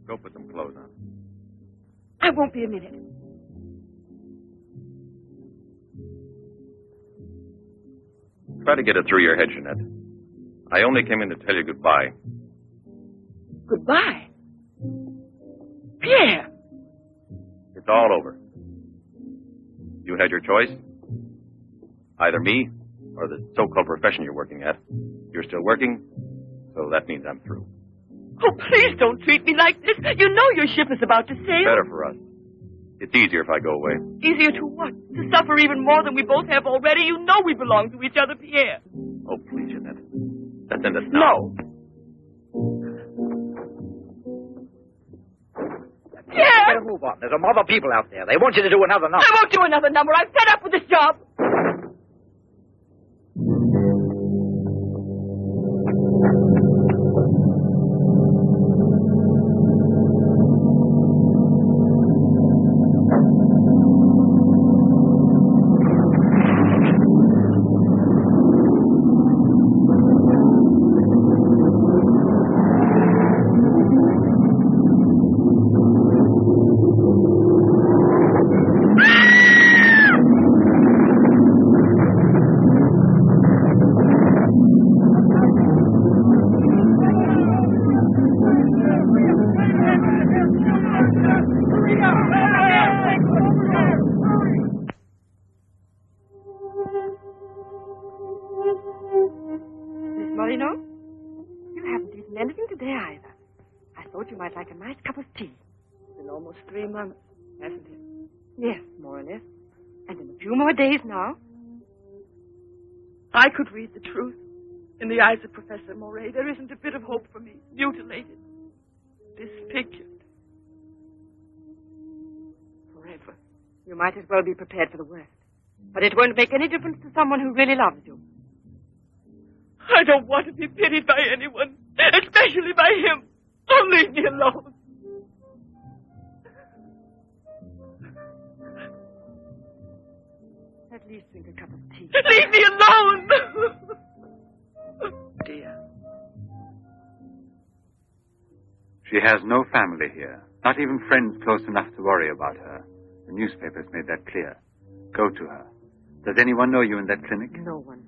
Go put some clothes on. I won't be a minute. Try to get it through your head, Jeanette. I only came in to tell you goodbye. Goodbye? Pierre! It's all over. You had your choice. Either me or the so-called profession you're working at. You're still working, so that means I'm through. Oh, please don't treat me like this. You know your ship is about to sail. Better for us. It's easier if I go away. Easier to what? To suffer even more than we both have already? You know we belong to each other, Pierre. Oh, please, Jeanette. Let's end this now. No. Pierre! Better move on. There's a mob of people out there. They want you to do another number. I won't do another number. I'm fed up with this job. Hasn't it? Yes, more or less. And in a few more days now. I could read the truth. In the eyes of Professor Moray, there isn't a bit of hope for me. Mutilated. Disfigured. Forever. You might as well be prepared for the worst. But it won't make any difference to someone who really loves you. I don't want to be pitied by anyone. Especially by him. Don't leave me alone. At least drink a cup of tea. Leave me alone! Dear. She has no family here. Not even friends close enough to worry about her. The newspapers made that clear. Go to her. Does anyone know you in that clinic? No one.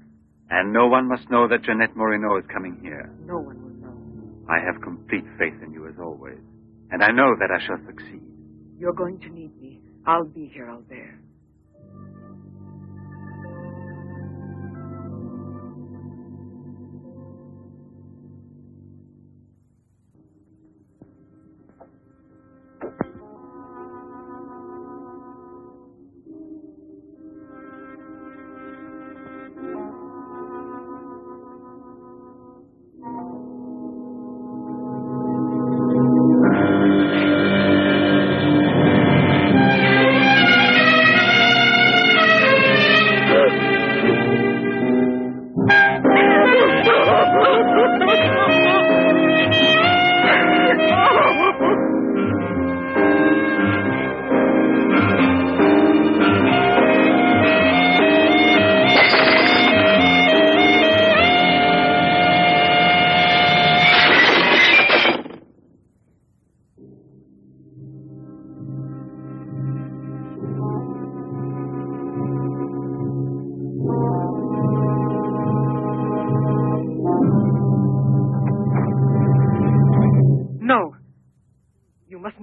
And no one must know that Jeanette Moreno is coming here. No one will know. I have complete faith in you as always. And I know that I shall succeed. You're going to need me. I'll be here out there.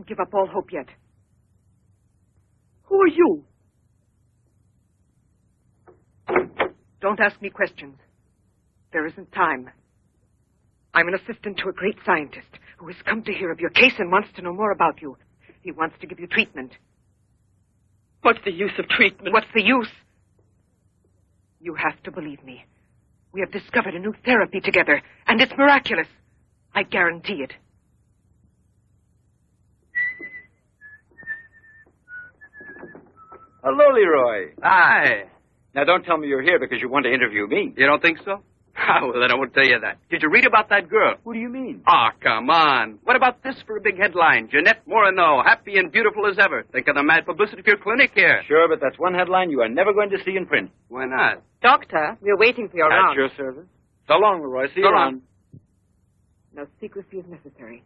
Give up all hope yet. Who are you? Don't ask me questions. There isn't time. I'm an assistant to a great scientist who has come to hear of your case and wants to know more about you. He wants to give you treatment. What's the use of treatment? What's the use? You have to believe me. We have discovered a new therapy together, and it's miraculous. I guarantee it. Hello, Leroy. Hi. Now, don't tell me you're here because you want to interview me. You don't think so? Well, then I won't tell you that. Did you read about that girl? What do you mean? Ah, come on. What about this for a big headline? Jeanette Moreno, happy and beautiful as ever. Think of the mad publicity for your clinic here. Sure, but that's one headline you are never going to see in print. Why not? Doctor, we're waiting for your At round. your service. So long, Leroy. See you So long. around. No secrecy is necessary.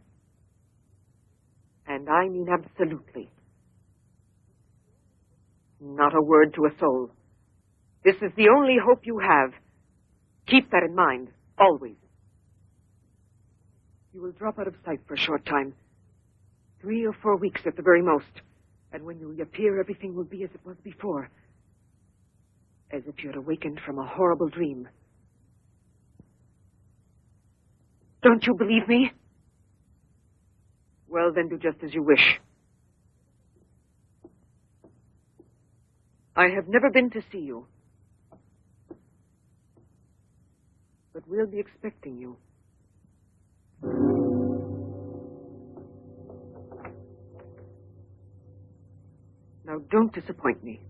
And I mean absolutely. Not a word to a soul. This is the only hope you have. Keep that in mind, always. You will drop out of sight for a short time. 3 or 4 weeks at the very most. And when you reappear, everything will be as it was before. As if you had awakened from a horrible dream. Don't you believe me? Well, then do just as you wish. I have never been to see you. But we'll be expecting you. Now, don't disappoint me.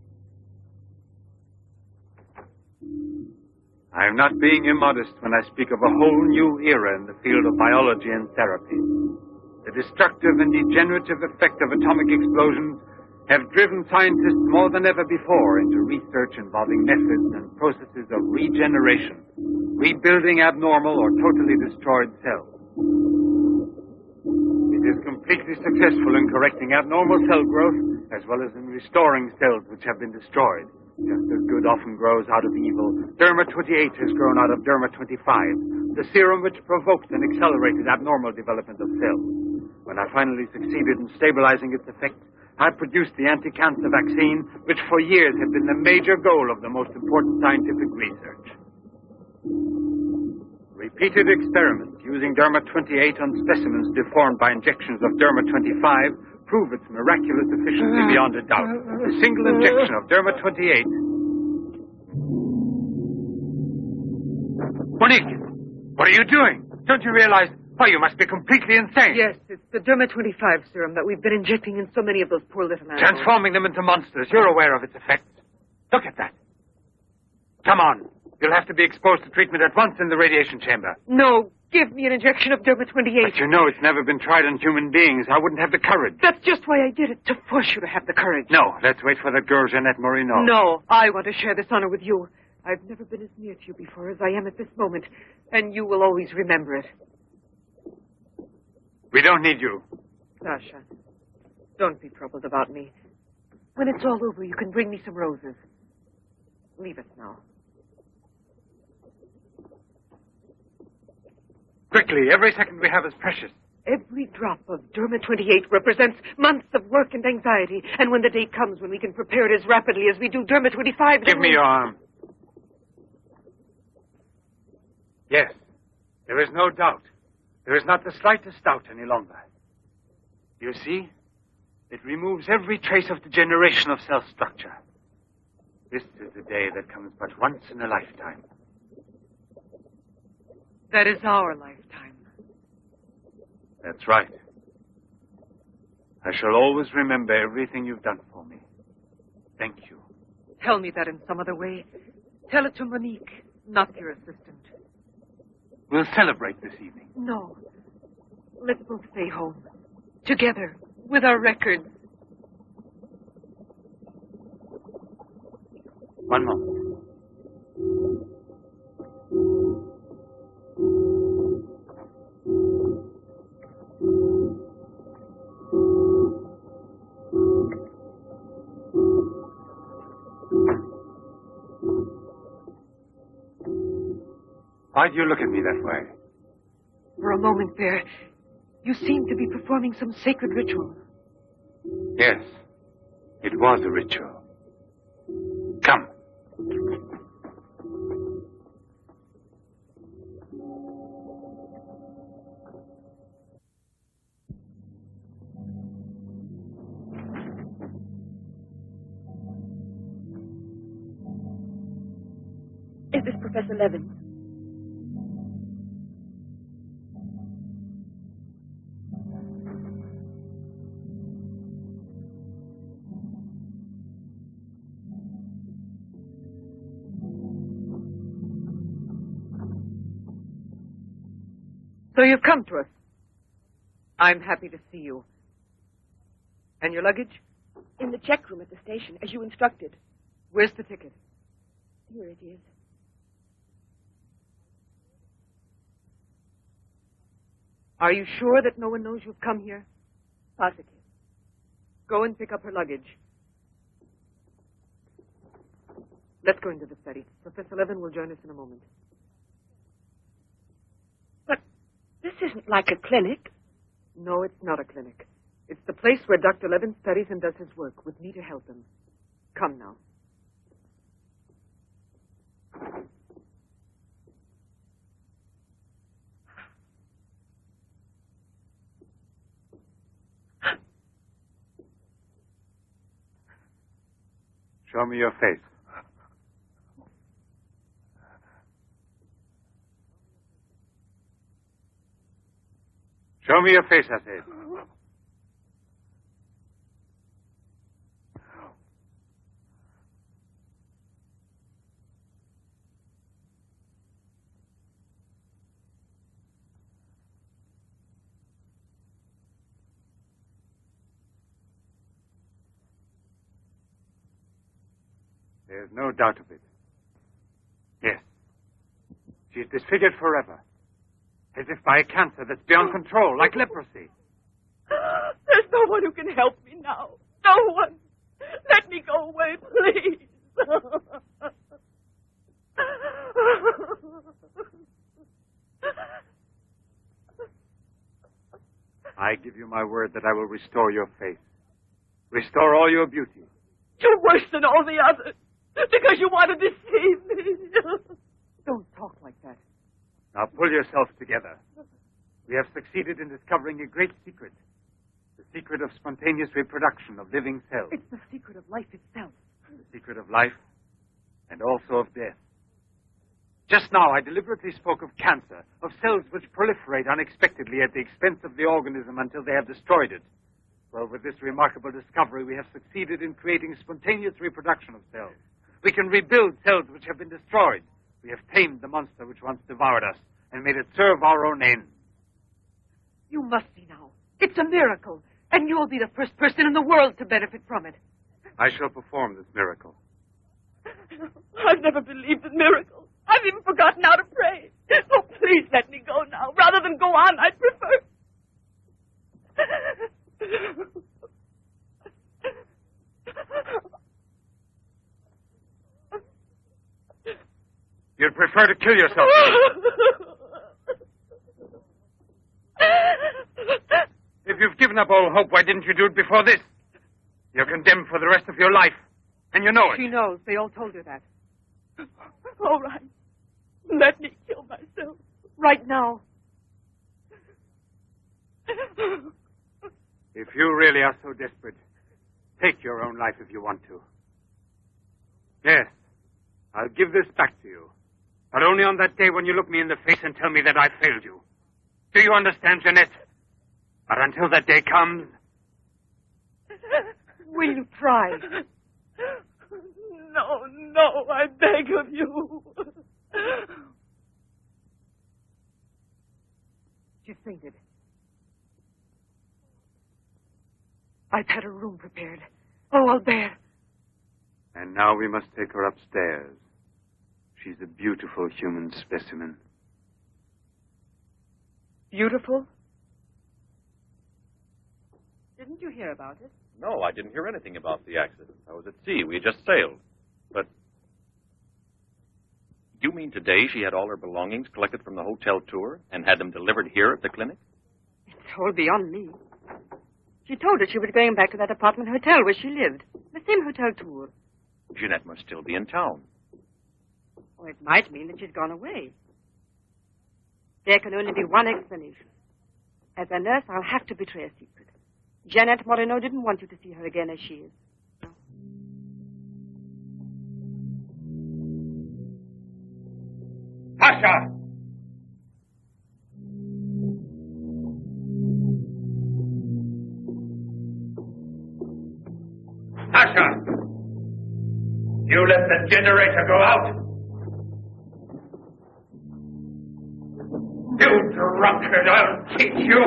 I am not being immodest when I speak of a whole new era in the field of biology and therapy. The destructive and degenerative effect of atomic explosions have driven scientists more than ever before into research involving methods and processes of regeneration, rebuilding abnormal or totally destroyed cells. It is completely successful in correcting abnormal cell growth as well as in restoring cells which have been destroyed. Just as good often grows out of evil, Derma 28 has grown out of Derma 25, the serum which provoked and accelerated abnormal development of cells. When I finally succeeded in stabilizing its effect, I produced the anti-cancer vaccine, which for years had been the major goal of the most important scientific research. Repeated experiments using Derma 28 on specimens deformed by injections of Derma 25 prove its miraculous efficiency beyond a doubt. A single injection of Derma 28... Monique! What are you doing? Don't you realize... Why, you must be completely insane. Yes, it's the Derma 25 serum that we've been injecting in so many of those poor little animals. Transforming them into monsters. You're aware of its effects. Look at that. Come on. You'll have to be exposed to treatment at once in the radiation chamber. No, give me an injection of Derma 28. But you know it's never been tried on human beings. I wouldn't have the courage. That's just why I did it, to force you to have the courage. No, let's wait for that girl, Jeanette Morino. No, I want to share this honor with you. I've never been as near to you before as I am at this moment, and you will always remember it. We don't need you. Sasha, don't be troubled about me. When it's all over, you can bring me some roses. Leave us now. Quickly, every second we have is precious. Every drop of Derma 28 represents months of work and anxiety, and when the day comes when we can prepare it as rapidly as we do Derma 25... Give me your arm. Yes, there is no doubt. There is not the slightest doubt any longer. You see, it removes every trace of degeneration of cell structure. This is a day that comes but once in a lifetime. That is our lifetime. That's right. I shall always remember everything you've done for me. Thank you. Tell me that in some other way. Tell it to Monique, not your assistant. We'll celebrate this evening. No. Let's both stay home. Together. With our records. One moment. Why do you look at me that way? For a moment there, you seemed to be performing some sacred ritual. Yes, it was a ritual. Come. Is this Professor Levin? So you've come to us. I'm happy to see you. And your luggage? In the check room at the station, as you instructed. Where's the ticket? Here it is. Are you sure that no one knows you've come here? Positive. Go and pick up her luggage. Let's go into the study. Professor Levin will join us in a moment. But this isn't like a clinic. No, it's not a clinic. It's the place where Dr. Levin studies and does his work, with me to help him. Come now. Show me your face. Show me your face, I said. There's no doubt of it. Yes. She's disfigured forever. As if by a cancer that's beyond control, like leprosy. There's no one who can help me now. No one. Let me go away, please. I give you my word that I will restore your face. Restore all your beauty. You're worse than all the others. Because you want to deceive me. Don't talk like that. Now pull yourself together. We have succeeded in discovering a great secret. The secret of spontaneous reproduction of living cells. It's the secret of life itself. The secret of life and also of death. Just now I deliberately spoke of cancer, of cells which proliferate unexpectedly at the expense of the organism until they have destroyed it. Well, with this remarkable discovery, we have succeeded in creating spontaneous reproduction of cells. We can rebuild cells which have been destroyed. We have tamed the monster which once devoured us and made it serve our own ends. You must see now. It's a miracle. And you'll be the first person in the world to benefit from it. I shall perform this miracle. I've never believed in miracles. I've even forgotten how to pray. Oh, please let me go now. Rather than go on, I'd prefer... You'd prefer to kill yourself. If you've given up all hope, why didn't you do it before this? You're condemned for the rest of your life, and you know it. She knows. They all told her that. All right. Let me kill myself. Right now. If you really are so desperate, take your own life if you want to. Yes, I'll give this back to you. But only on that day when you look me in the face and tell me that I failed you. Do you understand, Jeanette? But until that day comes... Will you try? No, I beg of you. She's fainted. I've had her room prepared. Oh, I'll bear. And now we must take her upstairs. She's a beautiful human specimen. Beautiful? Didn't you hear about it? No, I didn't hear anything about the accident. I was at sea. We had just sailed. But you mean today she had all her belongings collected from the hotel tour and had them delivered here at the clinic? It's all beyond me. She told us she was going back to that apartment hotel where she lived. The same hotel tour. Jeanette must still be in town. Oh, it might mean that she's gone away. There can only be one explanation. As a nurse, I'll have to betray a secret. Janet Moreno didn't want you to see her again as she is. Pasha! Pasha! You let the generator go out? You drunkard, I'll teach you!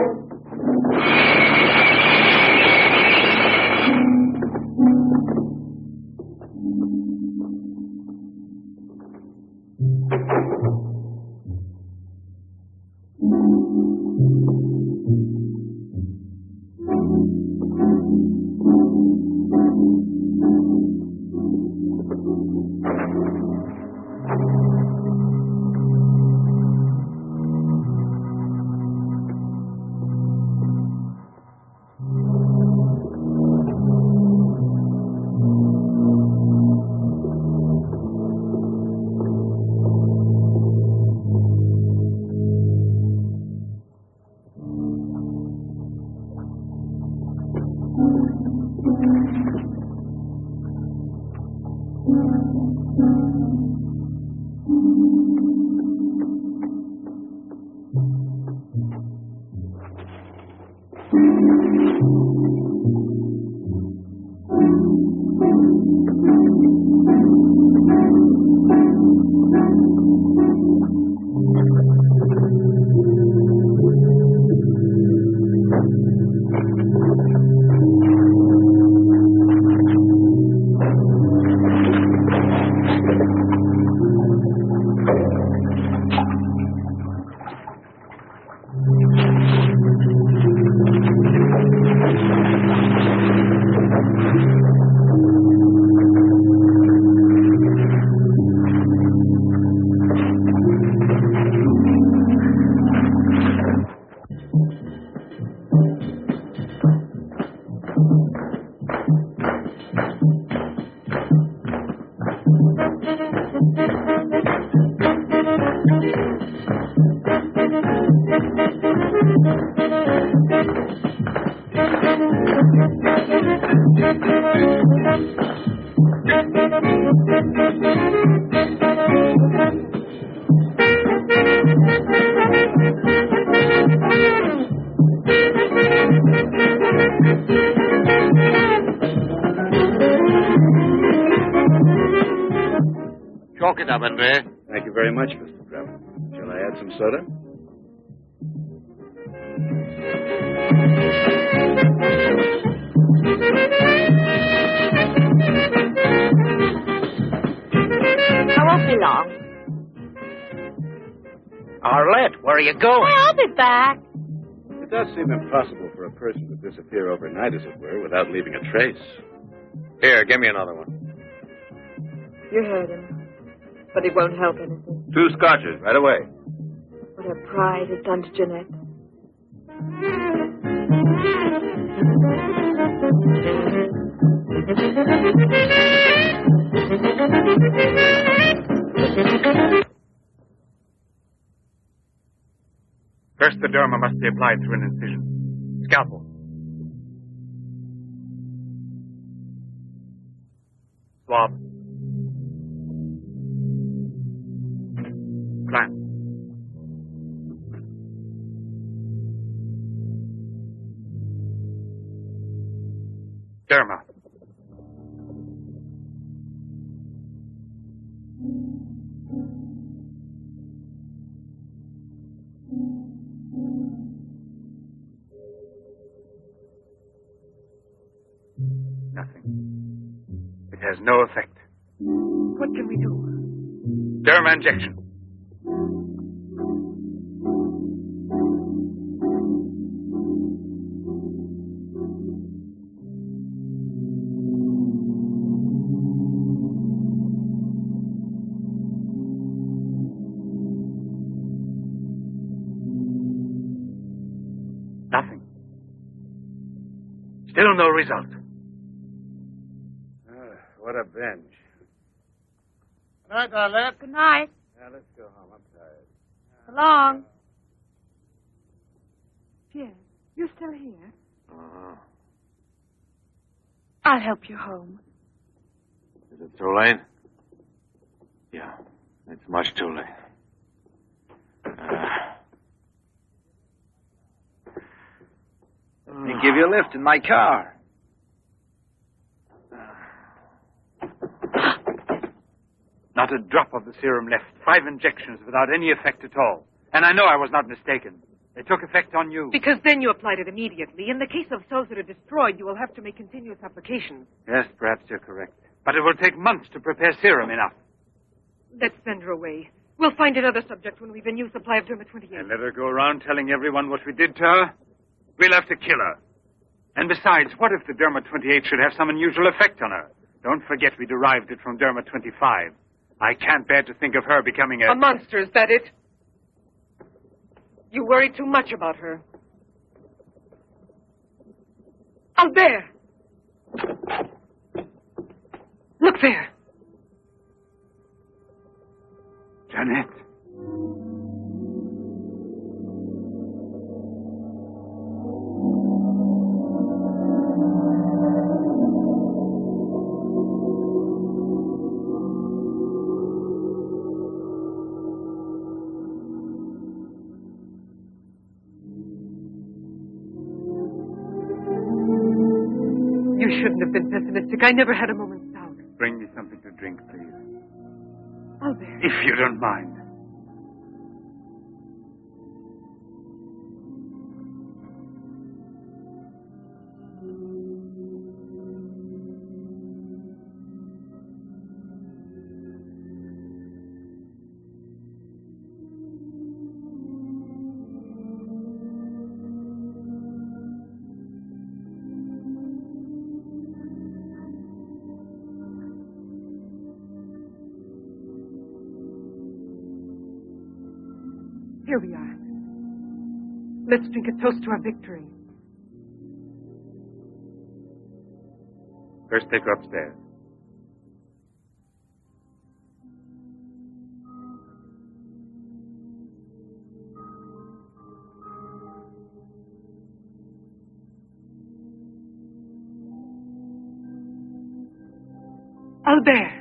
Chalk it up, Andre. Thank you very much, Mr. Bremer. Shall I add some soda? I won't be long. Arlette, where are you going? I'll be back. It does seem impossible for a person to disappear overnight, as it were, without leaving a trace. Here, give me another one. You heard him. But it won't help anything. 2 scotches, right away. What her pride has done to Jeanette. First, the derma must be applied through an incision. Scalpel. Swab. Clamp. Derma. Nothing. It has no effect. What can we do? Derma injection. Nothing. Still no result. What a bench. Good night, Arlette. Good night. Now, let's go home. I'm tired. So long. Pierre, you still here? Uh-huh. I'll help you home. Is it too late? Yeah, it's much too late. Let me give you a lift in my car. Not a drop of the serum left. 5 injections without any effect at all. And I know I was not mistaken. They took effect on you. Because then you applied it immediately. In the case of cells that are destroyed, you will have to make continuous applications. Yes, perhaps you're correct. But it will take months to prepare serum enough. Let's send her away. We'll find another subject when we've a new supply of Derma 28. And let her go around telling everyone what we did to her? We'll have to kill her. And besides, what if the Derma 28 should have some unusual effect on her? Don't forget we derived it from Derma 25. I can't bear to think of her becoming A monster, is that it? You worry too much about her. Albert! Look there. Jeanette. You shouldn't have been pessimistic. I never had a moment's doubt. Bring me something to drink, please. Albert. If you don't mind. Here we are. Let's drink a toast to our victory. First, take her upstairs. Albert.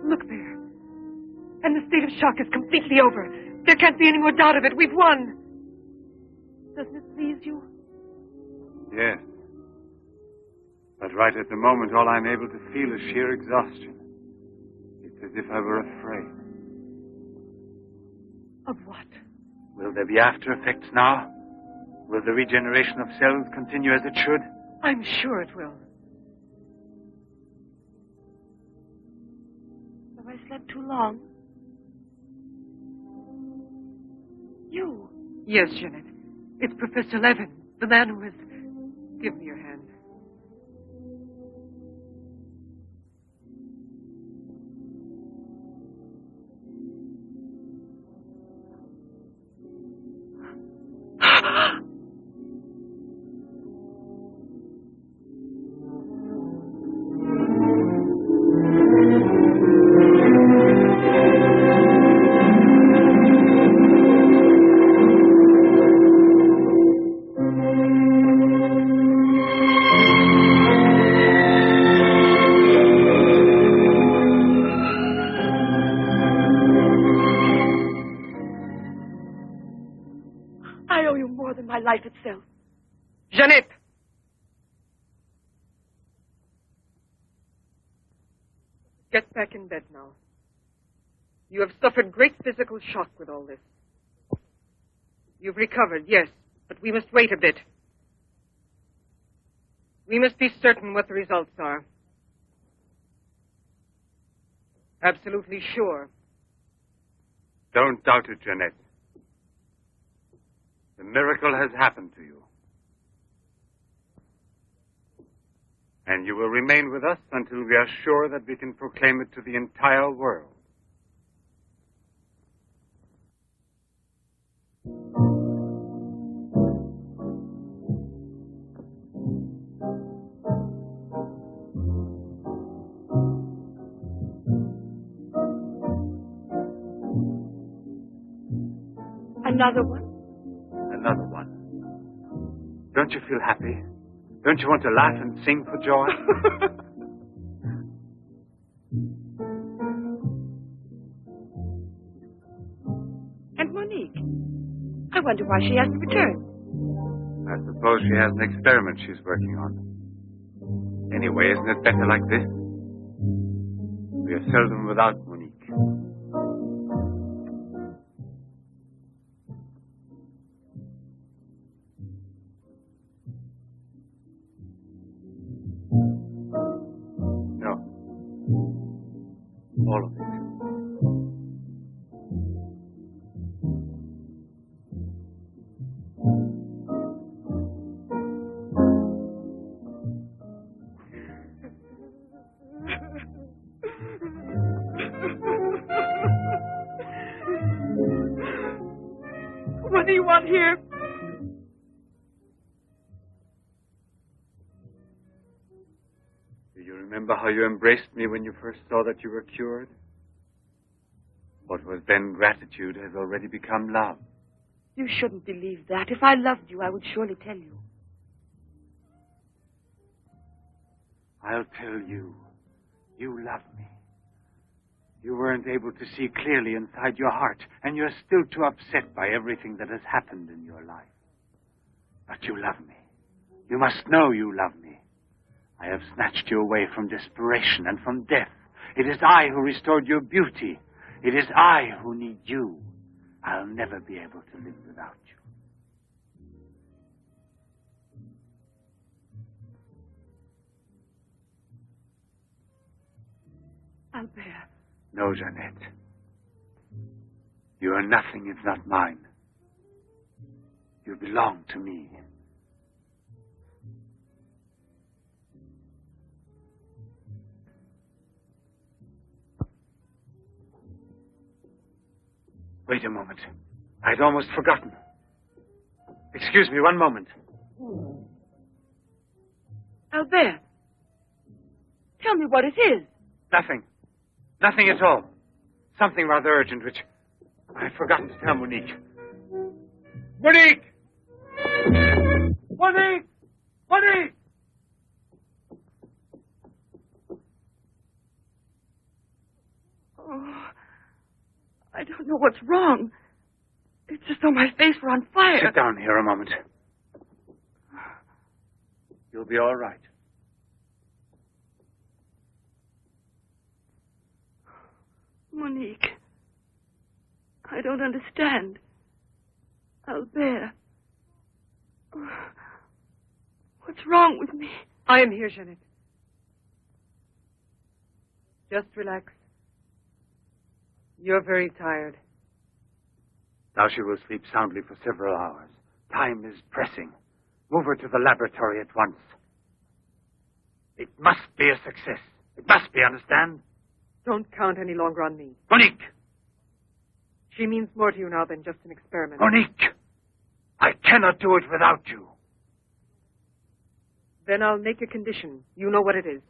Look there. And the state of shock is completely over. There can't be any more doubt of it. We've won. Doesn't it please you? Yes. But right at the moment, all I'm able to feel is sheer exhaustion. It's as if I were afraid. Of what? Will there be after effects now? Will the regeneration of cells continue as it should? I'm sure it will. Have I slept too long? You? Yes, Jeanette. It's Professor Levin, the man who has... Give me your hand. I owe you more than my life itself. Jeanette! Get back in bed now. You have suffered great physical shock with all this. You've recovered, yes, but we must wait a bit. We must be certain what the results are. Absolutely sure. Don't doubt it, Jeanette. The miracle has happened to you. And you will remain with us until we are sure that we can proclaim it to the entire world. Another one? Another one. Don't you feel happy? Don't you want to laugh and sing for joy? And Monique? I wonder why she hasn't returned. I suppose she has an experiment she's working on. Anyway, isn't it better like this? We are seldom without Monique. All of it. What do you want here? Do you remember how you embraced me when you first saw that you were cured? What was then gratitude has already become love. You shouldn't believe that. If I loved you, I would surely tell you. I'll tell you. You love me. You weren't able to see clearly inside your heart, and you're still too upset by everything that has happened in your life. But you love me. You must know you love me. I have snatched you away from desperation and from death. It is I who restored your beauty. It is I who need you. I'll never be able to live without you. Albert. No, Jeanette. You are nothing if not mine. You belong to me. Wait a moment. I'd almost forgotten. Excuse me, one moment. Albert. Tell me what it is. Nothing. Nothing at all. Something rather urgent, which I've forgotten to tell Monique. Monique! Monique! Monique! Oh, I don't know what's wrong. It's as though my face were on fire. Sit down here a moment. You'll be all right. Monique, I don't understand. Albert, what's wrong with me? I am here, Jeanette. Just relax. You're very tired. Now she will sleep soundly for several hours. Time is pressing. Move her to the laboratory at once. It must be a success. It must be, understand? Don't count any longer on me. Monique! She means more to you now than just an experiment. Monique! I cannot do it without you. Then I'll make a condition. You know what it is.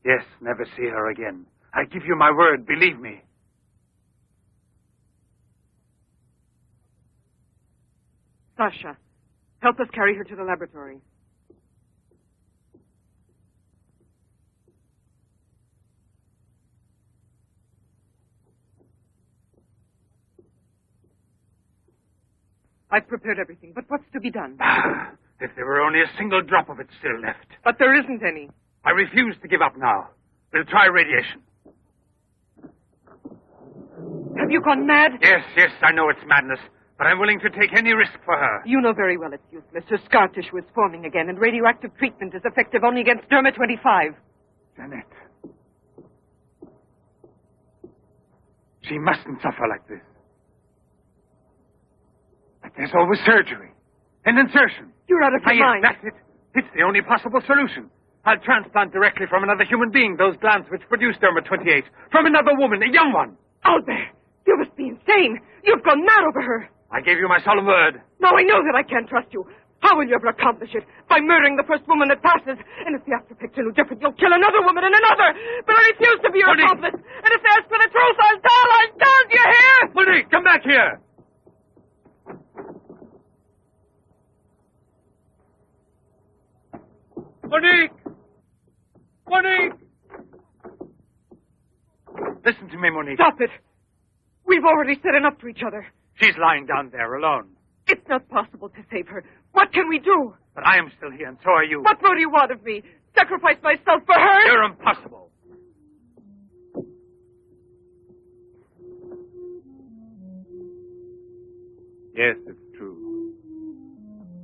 Yes, never see her again. I give you my word, believe me. Sasha, help us carry her to the laboratory. I've prepared everything, but what's to be done? If there were only a single drop of it still left. But there isn't any. I refuse to give up now. We'll try radiation. Have you gone mad? Yes, I know it's madness, but I'm willing to take any risk for her. You know very well it's useless. Her scar tissue is forming again, and radioactive treatment is effective only against derma-25. Jeanette. She mustn't suffer like this. But there's always surgery. An insertion. You're out of your mind. That's it. It's the only possible solution. I'll transplant directly from another human being those glands which produce derma-28. From another woman, a young one. Albert, you must be insane. You've gone mad over her. I gave you my solemn word. Now I know that I can't trust you. How will you ever accomplish it? By murdering the first woman that passes. And if the after-effects are no different, you'll kill another woman and another. But I refuse to be your Monique. accomplice. And if they ask for the truth, I'll tell. Do you hear? Monique, come back here. Monique! Monique! Listen to me, Monique. Stop it. We've already said enough to each other. She's lying down there alone. It's not possible to save her. What can we do? But I am still here, and so are you. What more do you want of me? Sacrifice myself for her? You're impossible. Yes, it's true.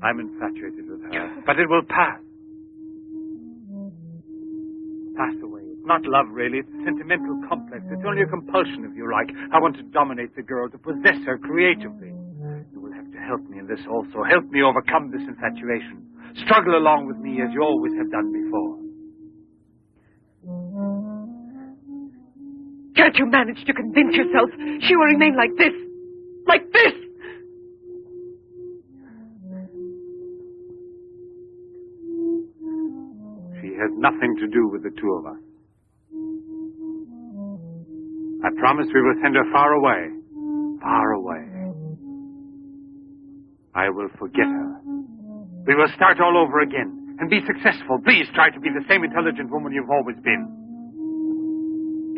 I'm infatuated with her. But it will pass. Pass away. It's not love, really. It's a sentimental complex. It's only a compulsion, if you like. I want to dominate the girl, to possess her creatively. You will have to help me in this also. Help me overcome this infatuation. Struggle along with me as you always have done before. Can't you manage to convince yourself she will remain like this? Like this? She has nothing to do with the two of us. I promise we will send her far away. Far away. I will forget her. We will start all over again. and be successful. Please try to be the same intelligent woman you've always been.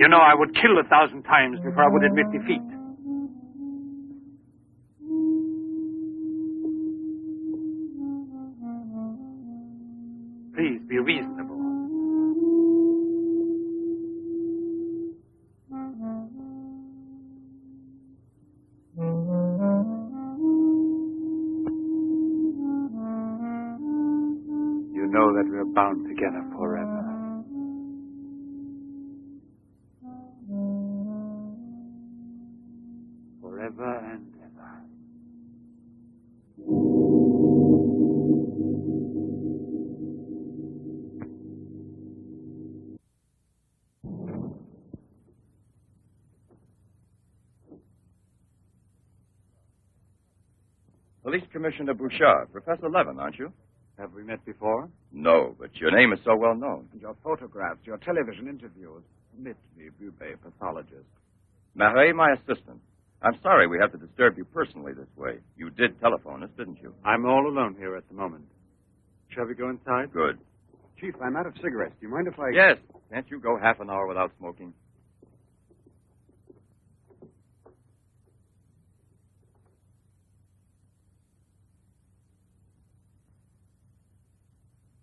You know, I would kill 1,000 times before I would admit defeat. Please be reasonable. You know that we're bound together forever. Forever and ever. Police Commissioner Bouchard, Professor Levin, aren't you? Have we met before? No, but your name is so well known. And your photographs, your television interviews. Permit me, Bube, pathologist. Marais, my assistant. I'm sorry we have to disturb you personally this way. You did telephone us, didn't you? I'm all alone here at the moment. Shall we go inside? Good. Chief, I'm out of cigarettes. Do you mind if I... Yes. Can't you go half an hour without smoking?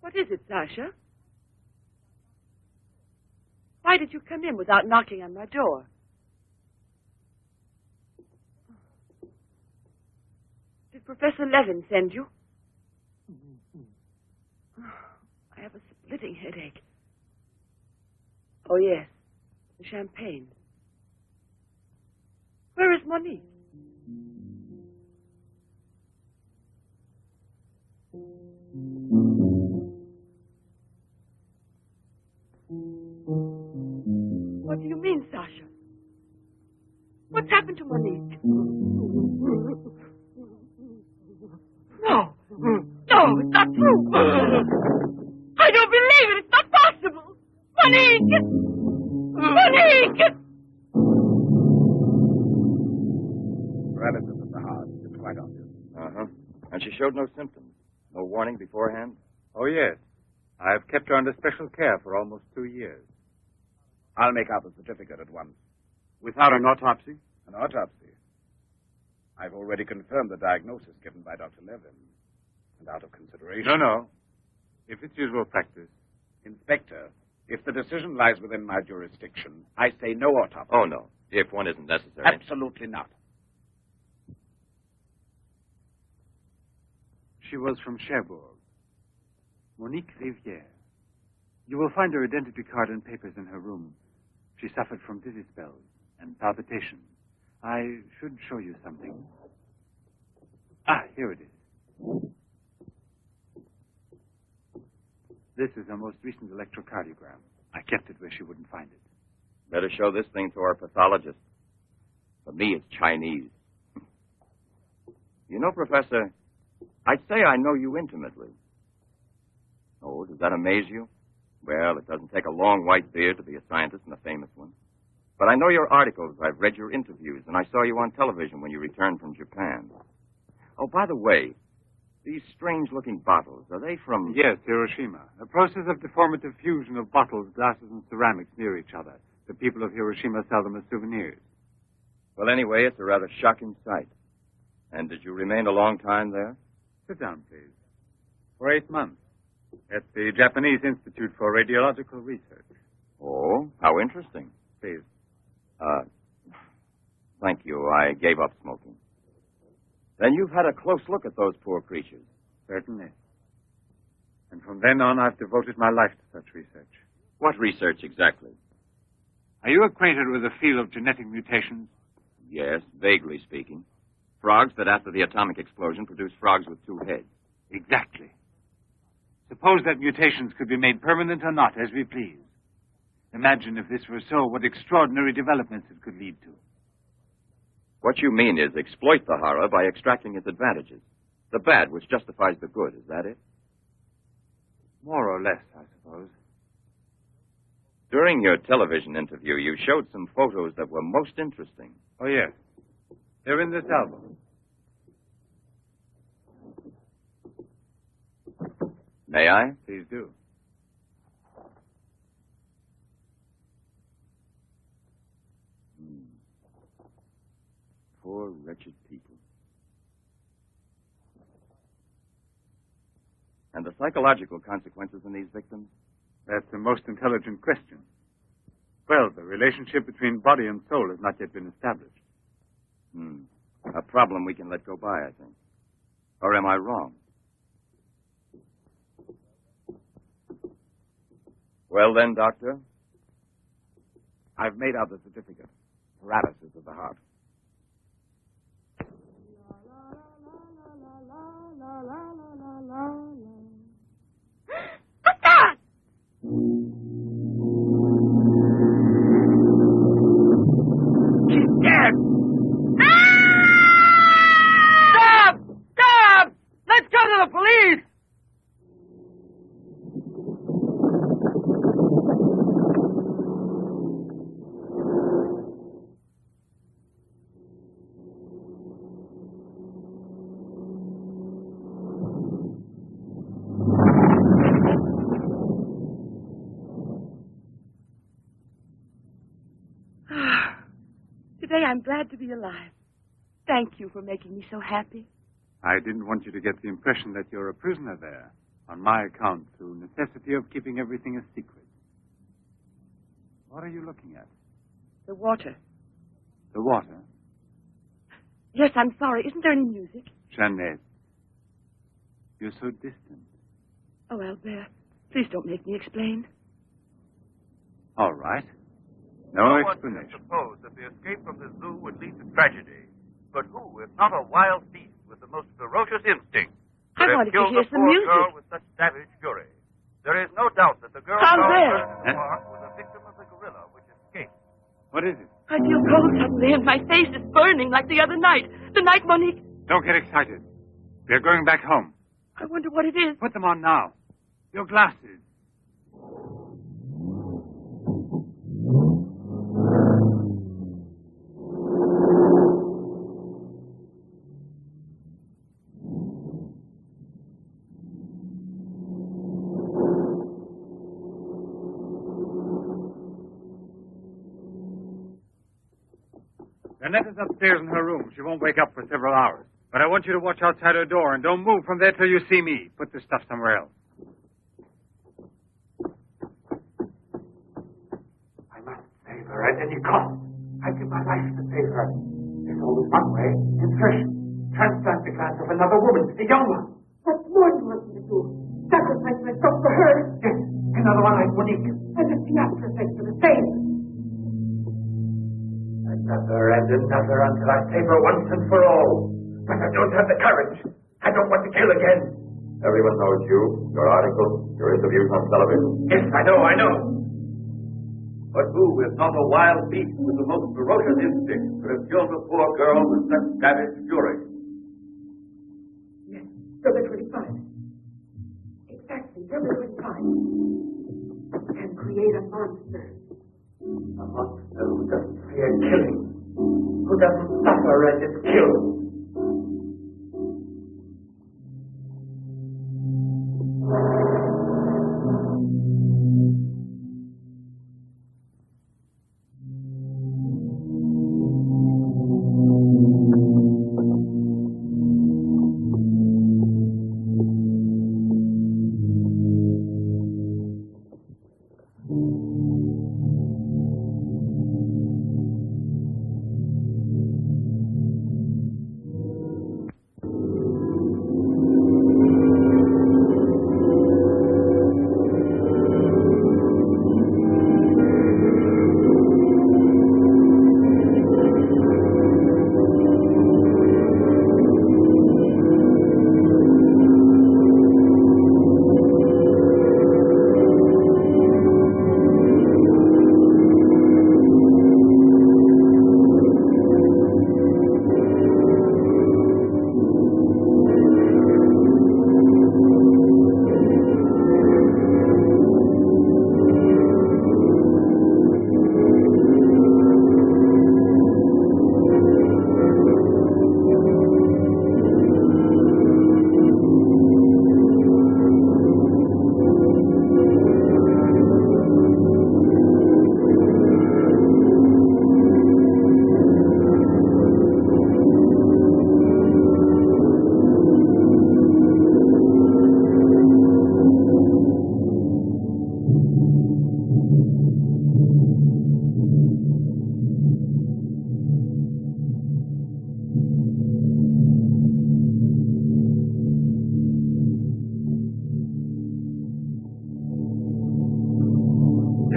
What is it, Sasha? Why did you come in without knocking on my door? Did Professor Levin send you? I have a splitting headache. Oh, yes. The champagne. Where is Monique? What do you mean, Sasha? What's happened to Monique? No. No, it's not true. I don't believe it. It's not possible. Monique! Monique! Paralysis of the heart. It's quite obvious. Uh-huh. And she showed no symptoms. No warning beforehand? Oh, yes. I've kept her under special care for almost 2 years. I'll make out the certificate at once. Without an autopsy? An autopsy. I've already confirmed the diagnosis given by Dr. Levin. And out of consideration... No. If it's usual practice. Inspector, if the decision lies within my jurisdiction, I say no autopsy. Oh, no. If one isn't necessary. Absolutely not. She was from Cherbourg. Monique Rivière. You will find her identity card and papers in her room. She suffered from dizzy spells and palpitations. I should show you something. Ah, here it is. This is her most recent electrocardiogram. I kept it where she wouldn't find it. Better show this thing to our pathologist. For me, it's Chinese. You know, Professor, I'd say I know you intimately. Oh, does that amaze you? Well, it doesn't take a long white beard to be a scientist and a famous one. But I know your articles, I've read your interviews, and I saw you on television when you returned from Japan. Oh, by the way, these strange-looking bottles, are they from... Yes, Hiroshima. A process of deformative fusion of bottles, glasses, and ceramics near each other. The people of Hiroshima sell them as souvenirs. Well, anyway, it's a rather shocking sight. And did you remain a long time there? Sit down, please. For 8 months. At the Japanese Institute for Radiological Research. Oh, how interesting. Please. Thank you. I gave up smoking. Then you've had a close look at those poor creatures. Certainly. And from then on, I've devoted my life to such research. What research exactly? Are you acquainted with the field of genetic mutations? Yes, vaguely speaking. Frogs that after the atomic explosion produce frogs with 2 heads. Exactly. Suppose that mutations could be made permanent or not, as we please. Imagine if this were so, what extraordinary developments it could lead to. What you mean is exploit the horror by extracting its advantages. The bad which justifies the good, is that it? More or less, I suppose. During your television interview, you showed some photos that were most interesting. Oh, yes. They're in this album. May I? Please do. Poor, wretched people. And the psychological consequences in these victims? That's the most intelligent question. Well, the relationship between body and soul has not yet been established. A problem we can let go by, I think. Or am I wrong? Well then, Doctor? I've made out the certificate. Paralysis of the heart. She's dead! Stop! Stop! Let's go to the police! Today I'm glad to be alive. Thank you for making me so happy. I didn't want you to get the impression that you're a prisoner there, on my account, through necessity of keeping everything a secret. What are you looking at? The water. The water? Yes, I'm sorry. Isn't there any music? Jeanette, you're so distant. Oh, Albert, please don't make me explain. All right. No one could explanation. suppose that the escape from the zoo would lead to tragedy. But who, if not a wild beast with the most ferocious instinct, I could wanted to have killed hear the some poor music. girl with such savage fury? There is no doubt that the girl Albert! found in the park was a victim of the gorilla which escaped. What is it? I feel cold suddenly, and my face is burning like the other night. The night Monique... Don't get excited. We're going back home. I wonder what it is. Put them on now. Your glasses. Annette is upstairs in her room. She won't wake up for several hours. But I want you to watch outside her door and don't move from there till you see me. Put the stuff somewhere else. I must save her at any cost. I'd give my life to save her. There's only one way. Insertion. Transplant the glass of another woman, a young one. What more do you want me to do? Sacrifice myself for her? Yes, another one like Monique. And if the after-effects are the same? Another and another until I save her once and for all. But I don't have the courage. I don't want to kill again. Everyone knows you, your articles, your interviews on television. Yes, I know. But who, if not a wild beast with the most ferocious instinct, could have killed a poor girl with such savage fury? Yes, February 25. Exactly, February 25. And create a monster. A monster who doesn't fear killing. Who doesn't suffer as it's killed.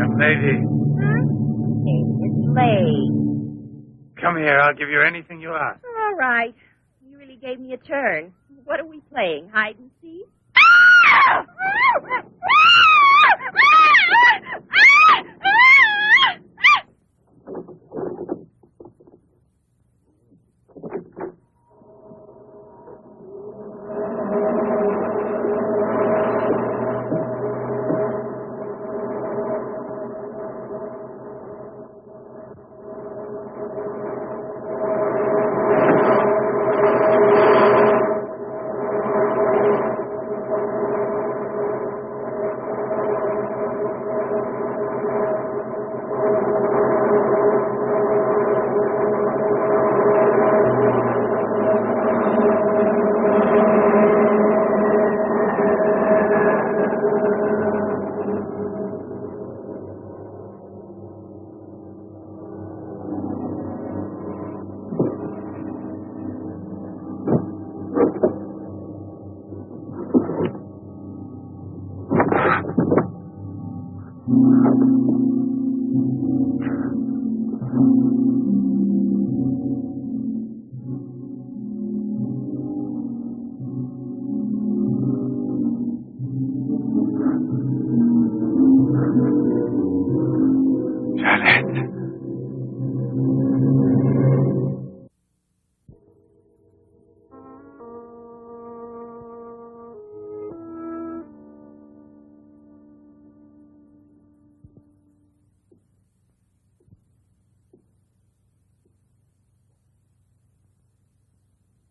Young lady, It's late. come here. I'll give you anything you ask. All right. You really gave me a turn. What are we playing? Hide and seek?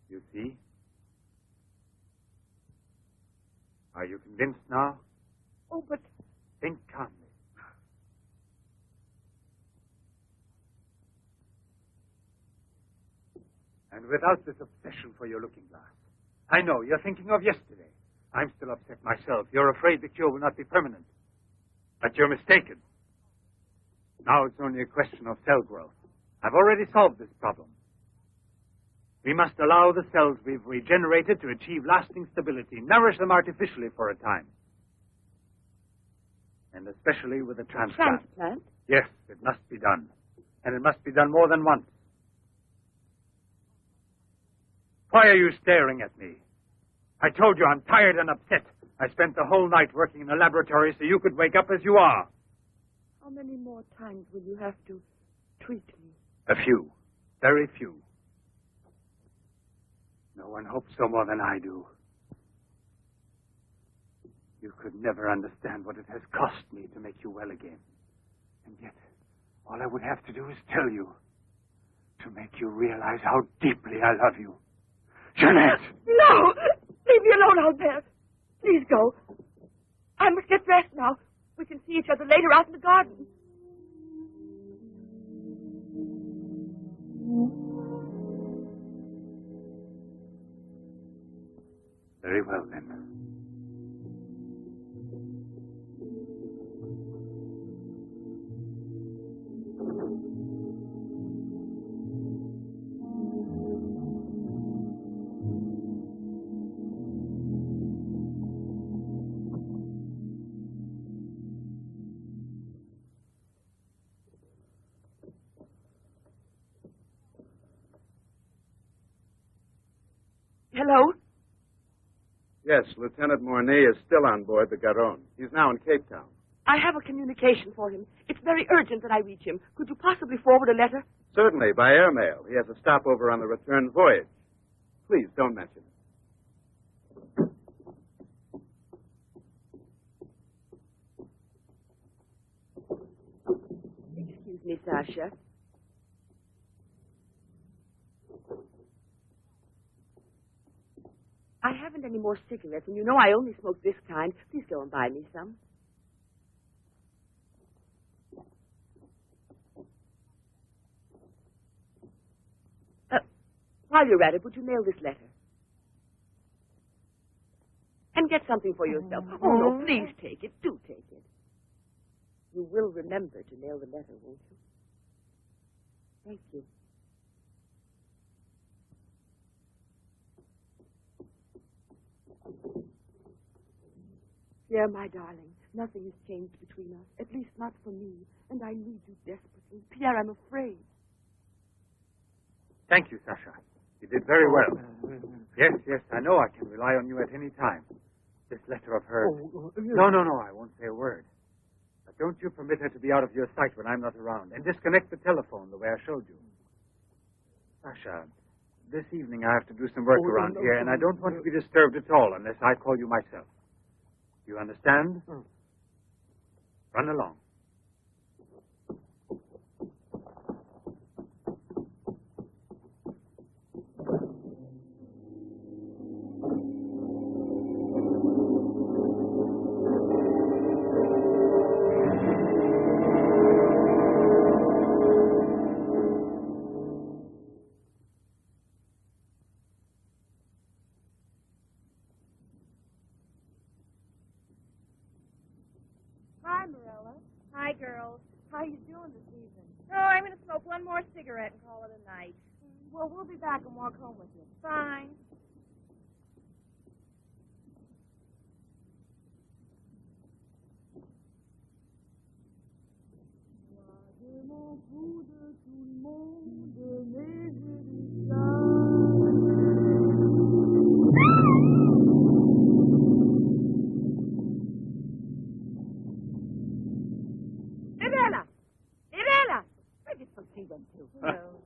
You see? Are you convinced now? Oh, but Think calmly. And without this obsession for your looking glass. I know, you're thinking of yesterday. I'm still upset myself. You're afraid the cure will not be permanent. But you're mistaken. Now it's only a question of cell growth. I've already solved this problem. We must allow the cells we've regenerated to achieve lasting stability, nourish them artificially for a time. And especially with a transplant. transplant? Yes, it must be done. And it must be done more than once. Why are you staring at me? I told you I'm tired and upset. I spent the whole night working in the laboratory so you could wake up as you are. How many more times will you have to treat me? A few. Very few. No one hopes so more than I do. You could never understand what it has cost me to make you well again. And yet, all I would have to do is tell you. To make you realize how deeply I love you. Jeanette! No! Leave me alone out there. Please go. I must get dressed now. We can see each other later out in the garden. Very well, then. Hello? Yes, Lieutenant Mornay is still on board the Garonne. He's now in Cape Town. I have a communication for him. It's very urgent that I reach him. Could you possibly forward a letter? Certainly, by airmail. He has a stopover on the return voyage. Please, don't mention it. Excuse me, Sasha. I haven't any more cigarettes, and you know I only smoke this kind. Please go and buy me some. While you're at it, would you mail this letter? And get something for yourself. Oh, no, please take it. Do take it. You will remember to mail the letter, won't you? Thank you. Pierre, my darling, Nothing has changed between us, at least not for me. And I need you desperately. Pierre, I'm afraid. Thank you, Sasha. You did very well. Yes, I know I can rely on you at any time. This letter of hers. No, I won't say a word. But don't you permit her to be out of your sight when I'm not around. And disconnect the telephone the way I showed you. Sasha, this evening I have to do some work around here, and I don't want to be disturbed at all unless I call you myself. You understand? Run along. Hi, Marilla. Hi, girls. How you doing this evening? Oh, I'm going to smoke one more cigarette and call it a night. Well, we'll be back and walk home with you. Fine.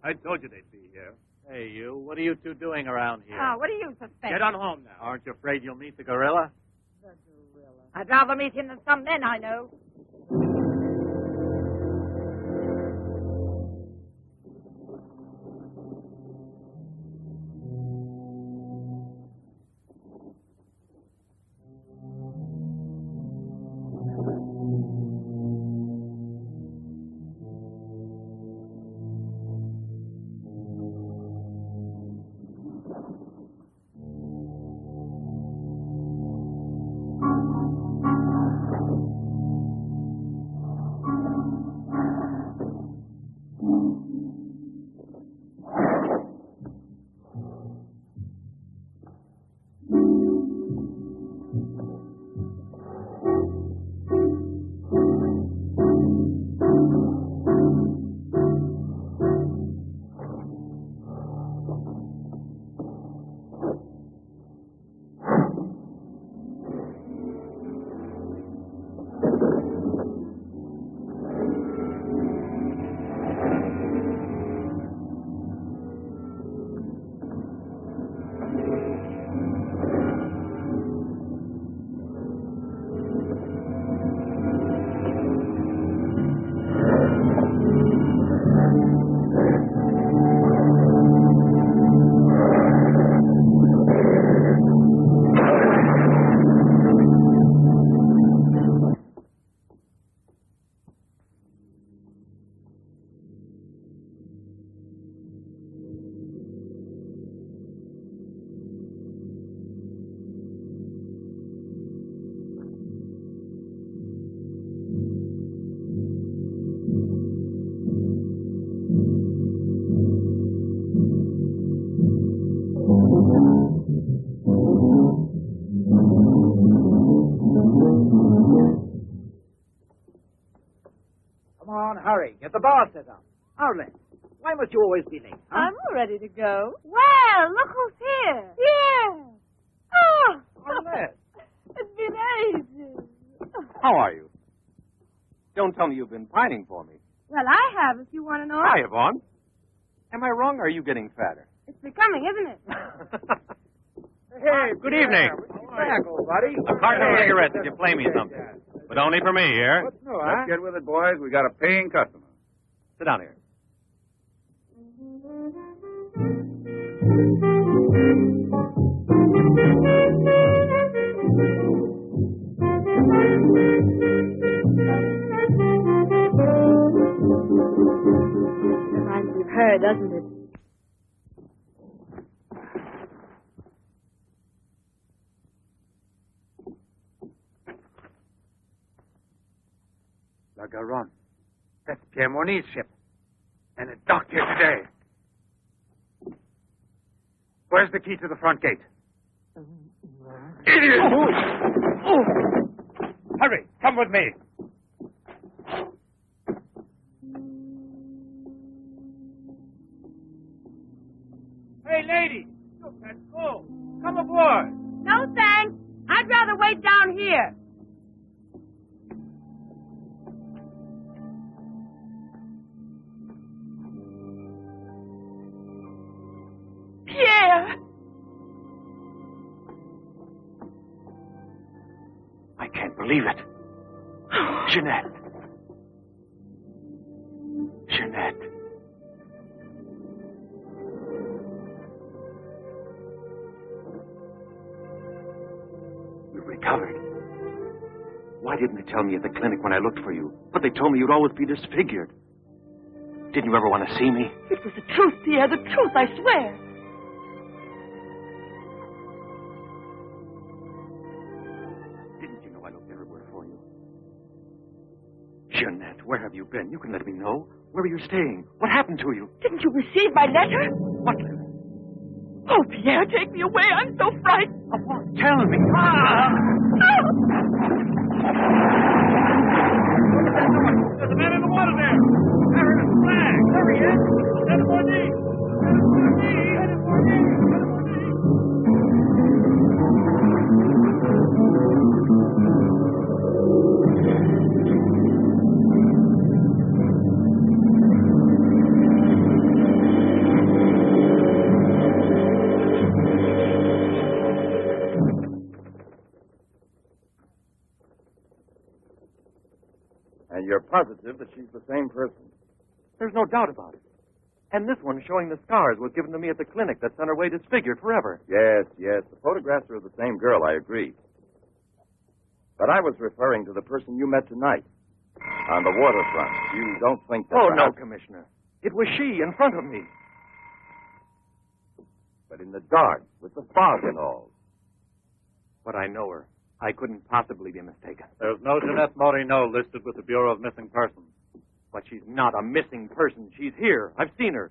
I told you they'd be here. Hey, you. What are you two doing around here? Oh, what do you suspect? Get on home now. Aren't you afraid you'll meet the gorilla? The gorilla. I'd rather meet him than some men I know. Hurry, get the bar set up. Arlen, why must you always be late? Huh? I'm all ready to go. Well, look who's here. Yeah. Oh, Arlen. It's been ages. How are you? Don't tell me you've been pining for me. Well, I have, if you want to know. Hi, Yvonne. Am I wrong, or are you getting fatter? It's becoming, isn't it? Hey, good evening. Back, old buddy. A carton of cigarettes if you play me something. But only for me here. What's new, Let's get with it, boys. We got a paying customer. Sit down here. Reminds me of her, doesn't it? La Garonne. That's Pierre Mornay's ship. And it docked here today. Where's the key to the front gate? Idiot! Hurry, come with me. Hey, lady, look, that's full. Come aboard. No, thanks. I'd rather wait down here. Pierre! I can't believe it. Jeanette. Jeanette. You've recovered. Why didn't they tell me at the clinic when I looked for you? But they told me you'd always be disfigured. Didn't you ever want to see me? It was the truth, Pierre, the truth, I swear. Didn't you know I looked everywhere for you? Jeanette, where have you been? You can let me know. Where were you staying? What happened to you? Didn't you receive my letter? What letter? Oh, Pierre, take me away. I'm so frightened. Of what? Tell me. There's a man in the water there. I heard a flag. There he is. Send him more deep. Send him more deep. Send him more deep. Send him more deep. And you're positive that she's the same person? There's no doubt about it. And this one showing the scars was given to me at the clinic that sent her away disfigured forever. Yes, yes. The photographs are of the same girl, I agree. But I was referring to the person you met tonight on the waterfront. You don't think that... Oh, no, perhaps... Commissioner. It was she in front of me. But in the dark, with the fog and all. But I know her. I couldn't possibly be mistaken. There's no Jeanette Morino listed with the Bureau of Missing Persons. But she's not a missing person. She's here. I've seen her.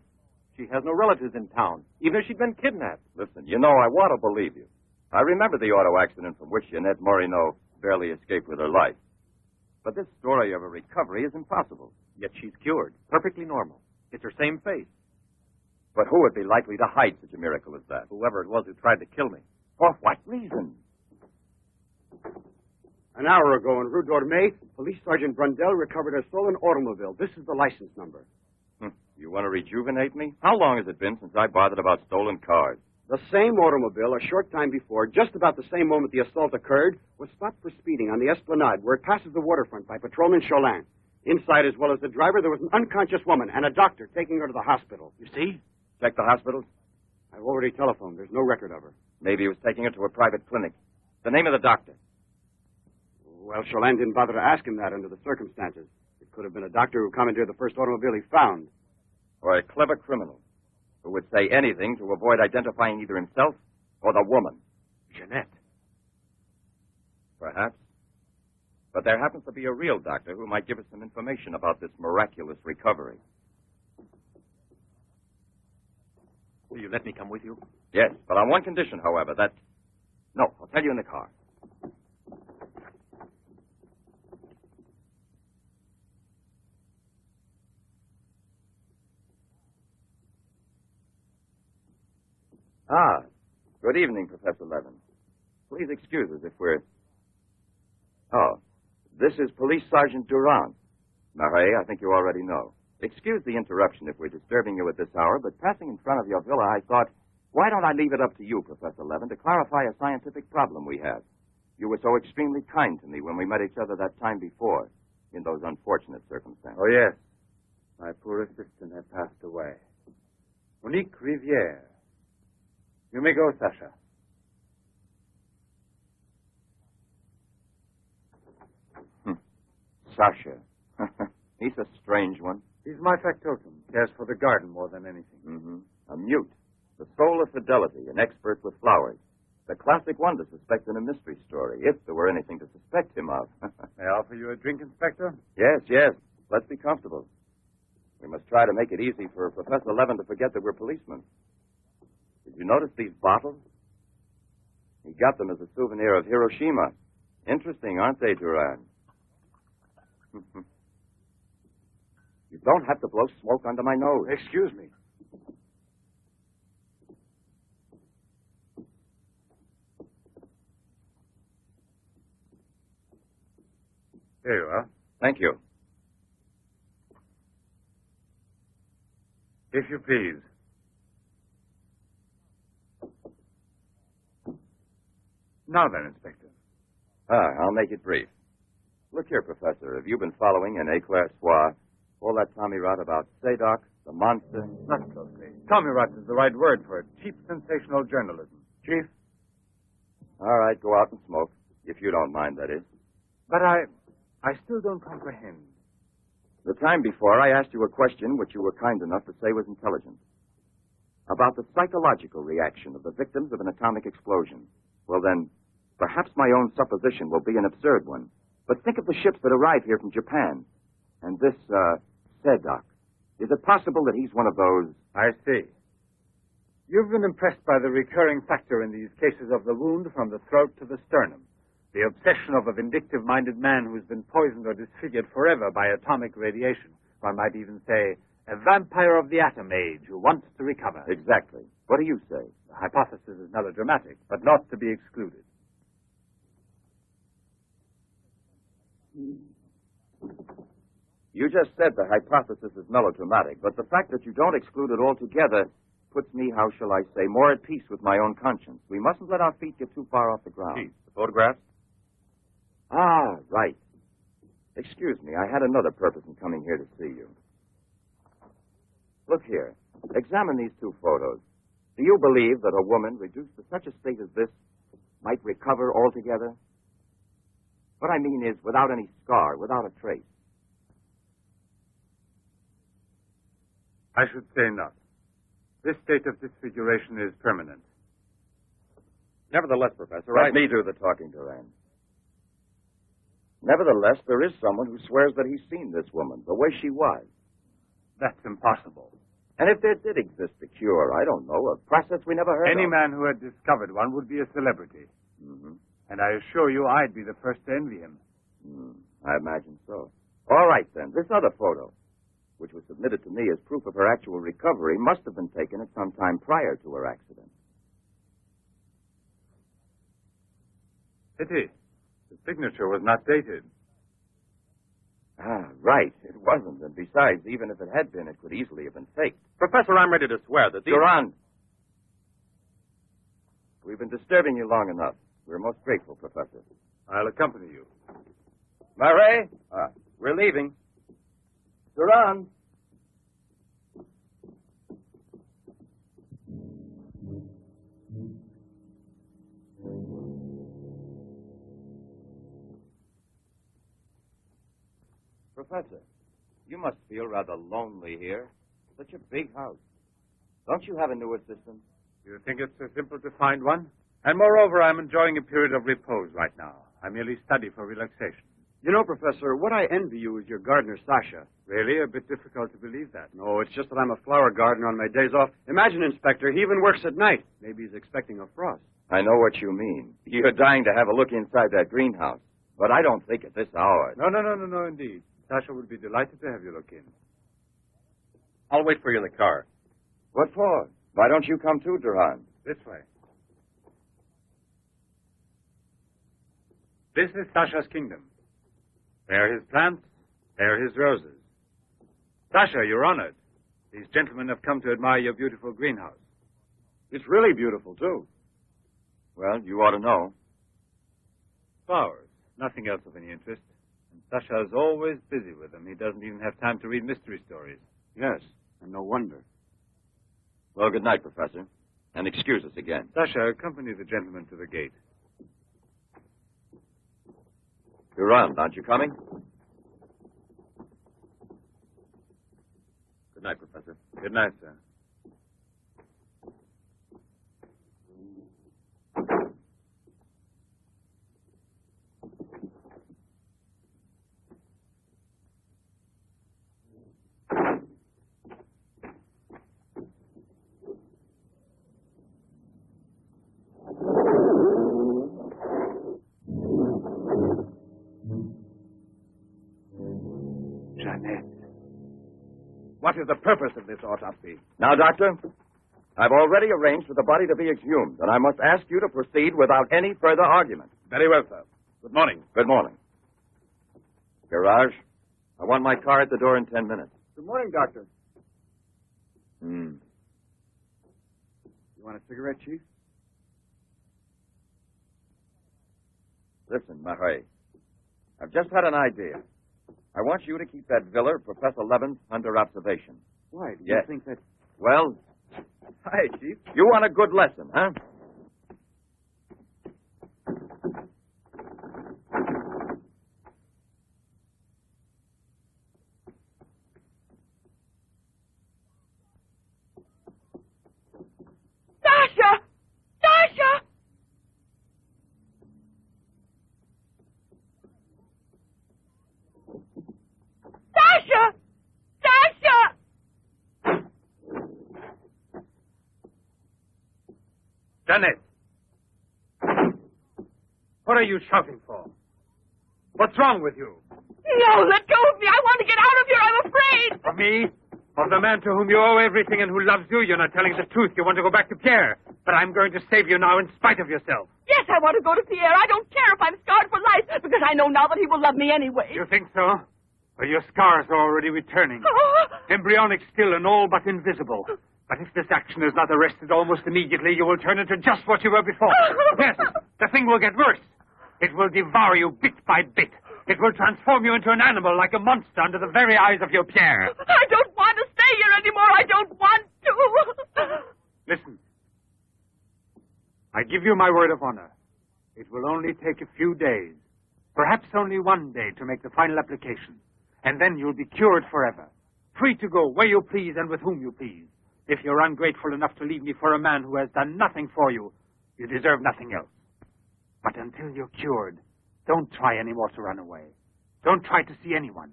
She has no relatives in town, even if she'd been kidnapped. Listen, you know, I want to believe you. I remember the auto accident from which Jeanette Morino barely escaped with her life. But this story of a recovery is impossible. Yet she's cured. Perfectly normal. It's her same face. But who would be likely to hide such a miracle as that? Whoever it was who tried to kill me. For what reason? An hour ago in Rue d'Orme, Police Sergeant Brundell recovered a stolen automobile. This is the license number. You want to rejuvenate me? How long has it been since I bothered about stolen cars? The same automobile, a short time before, just about the same moment the assault occurred, was stopped for speeding on the Esplanade, where it passes the waterfront, by Patrolman Cholin. Inside, as well as the driver, there was an unconscious woman and a doctor taking her to the hospital. You see? Check the hospitals. I've already telephoned. There's no record of her. Maybe he was taking her to a private clinic. The name of the doctor. Well, Cholin didn't bother to ask him that under the circumstances. It could have been a doctor who commandeered the first automobile he found. Or a clever criminal who would say anything to avoid identifying either himself or the woman. Jeanette. Perhaps. But there happens to be a real doctor who might give us some information about this miraculous recovery. Will you let me come with you? Yes, but on one condition, however, that... No, I'll tell you in the car. Ah, good evening, Professor Levin. Please excuse us if we're... Oh, this is Police Sergeant Durand. Marais, I think you already know. Excuse the interruption if we're disturbing you at this hour, but passing in front of your villa, I thought, why don't I leave it up to you, Professor Levin, to clarify a scientific problem we have? You were so extremely kind to me when we met each other that time before, in those unfortunate circumstances. Oh, yes. My poor assistant had passed away. Monique Riviere. You may go, Sasha. Sasha. He's a strange one. He's my factotum. Cares for the garden more than anything. Mm-hmm. A mute. The soul of fidelity, an expert with flowers. The classic one to suspect in a mystery story, if there were anything to suspect him of. May I offer you a drink, Inspector? Yes, yes. Let's be comfortable. We must try to make it easy for Professor Levin to forget that we're policemen. Did you notice these bottles? He got them as a souvenir of Hiroshima Interesting, aren't they, Duran? You don't have to blow smoke under my nose. Excuse me. Here you are. Thank you. If you please. Now then, Inspector. I'll make it brief. Look here, Professor. Have you been following in Éclair Soir all that Tommy rot about Sadok, the monster? Not closely. Tommy rot is the right word for it. Cheap, sensational journalism. Chief? All right, go out and smoke. If you don't mind, that is. But I still don't comprehend. The time before, I asked you a question which you were kind enough to say was intelligent. About the psychological reaction of the victims of an atomic explosion. Well, then, perhaps my own supposition will be an absurd one. But think of the ships that arrive here from Japan. And this, Sadok. Is it possible that he's one of those? I see. You've been impressed by the recurring factor in these cases of the wound from the throat to the sternum. The obsession of a vindictive-minded man who's been poisoned or disfigured forever by atomic radiation. One might even say, a vampire of the atom age who wants to recover. Exactly. What do you say? The hypothesis is melodramatic, but not to be excluded. You just said the hypothesis is melodramatic, but the fact that you don't exclude it altogether puts me, how shall I say, more at peace with my own conscience. We mustn't let our feet get too far off the ground. Chief, the photographs? Ah, right. Excuse me, I had another purpose in coming here to see you. Look here. Examine these two photos. Do you believe that a woman reduced to such a state as this might recover altogether? What I mean is without any scar, without a trace. I should say not. This state of disfiguration is permanent. Nevertheless, Professor, Let me do the talking, Duran. Nevertheless, there is someone who swears that he's seen this woman, the way she was. That's impossible. And if there did exist a cure, I don't know, a process we never heard Any of. man who had discovered one would be a celebrity. Mm-hmm. And I assure you I'd be the first to envy him. I imagine so. All right, then. This other photo, which was submitted to me as proof of her actual recovery, must have been taken at some time prior to her accident. Pity. The signature was not dated. Ah, right. It wasn't. And besides, even if it had been, it could easily have been faked. Professor, I'm ready to swear that these... Duran! We've been disturbing you long enough. We're most grateful, Professor. I'll accompany you. Murray! We're leaving. Duran! Professor, you must feel rather lonely here. Such a big house. Don't you have a new assistant? You think it's so simple to find one? And moreover, I'm enjoying a period of repose right now. I merely study for relaxation. You know, Professor, what I envy you is your gardener, Sasha. Really? A bit difficult to believe that. No, it's just that I'm a flower gardener on my days off. Imagine, Inspector, he even works at night. Maybe he's expecting a frost. I know what you mean. You're dying to have a look inside that greenhouse. But I don't think at this hour. No, indeed. Sasha would be delighted to have you look in. I'll wait for you in the car. What for? Why don't you come too, Duran? This way. This is Sasha's kingdom. There are his plants, there are his roses. Sasha, you're honored. These gentlemen have come to admire your beautiful greenhouse. It's really beautiful, too. Well, you ought to know. Flowers, nothing else of any interest. And Sasha's always busy with them. He doesn't even have time to read mystery stories. Yes, and no wonder. Well, good night, Professor. And excuse us again. Sasha, accompany the gentleman to the gate. Duran, aren't you coming? Good night, Professor. Good night, sir. What is the purpose of this autopsy? Now, Doctor, I've already arranged for the body to be exhumed, and I must ask you to proceed without any further argument. Very well, sir. Good morning. Good morning. Garage, I want my car at the door in 10 minutes. Good morning, Doctor. Hmm. You want a cigarette, Chief? Listen, Marais, I've just had an idea. I want you to keep that villa of Professor Levin's under observation. Why? Do Yes. you think that... Well, Hi, Chief. you want a good lesson, huh? Sasha! Sasha! Sasha! Sasha! Janet! What are you shouting for? What's wrong with you? No, let go of me. I want to get out of here. I'm afraid. Of me? Of the man to whom you owe everything and who loves you? You're not telling the truth. You want to go back to Pierre. But I'm going to save you now in spite of yourself. Yes, I want to go to Pierre. I don't care if I'm scarred for life, because I know now that he will love me anyway. You think so? Well, your scars are already returning. Embryonic still and all but invisible. But if this action is not arrested almost immediately, you will turn into just what you were before. Yes, the thing will get worse. It will devour you bit by bit. It will transform you into an animal like a monster under the very eyes of your Pierre. I don't want to stay here anymore. I don't want to. Listen. I give you my word of honor. It will only take a few days, perhaps only one day, to make the final application. And then you'll be cured forever, free to go where you please and with whom you please. If you're ungrateful enough to leave me for a man who has done nothing for you, you deserve nothing else. But until you're cured, don't try any more to run away. Don't try to see anyone.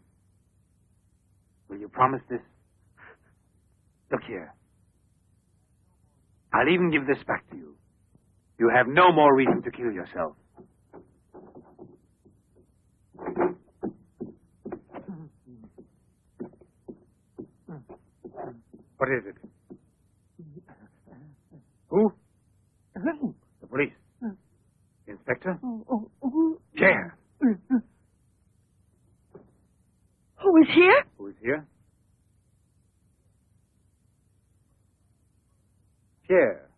Will you promise this? Look here. I'll even give this back to you. You have no more reason to kill yourself. What is it? Who? The police. Inspector? Pierre. Who is here? Who is here? Pierre.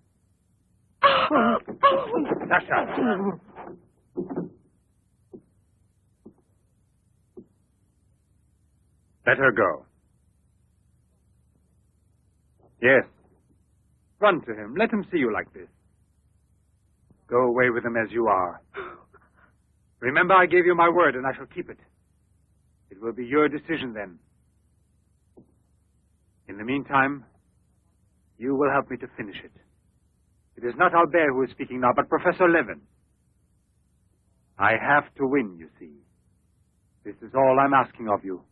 Sasha. Let her go. Yes. Run to him. Let him see you like this. Go away with him as you are. Remember, I gave you my word, and I shall keep it. It will be your decision then. In the meantime, you will help me to finish it. It is not Albert who is speaking now, but Professor Levin. I have to win, you see. This is all I'm asking of you.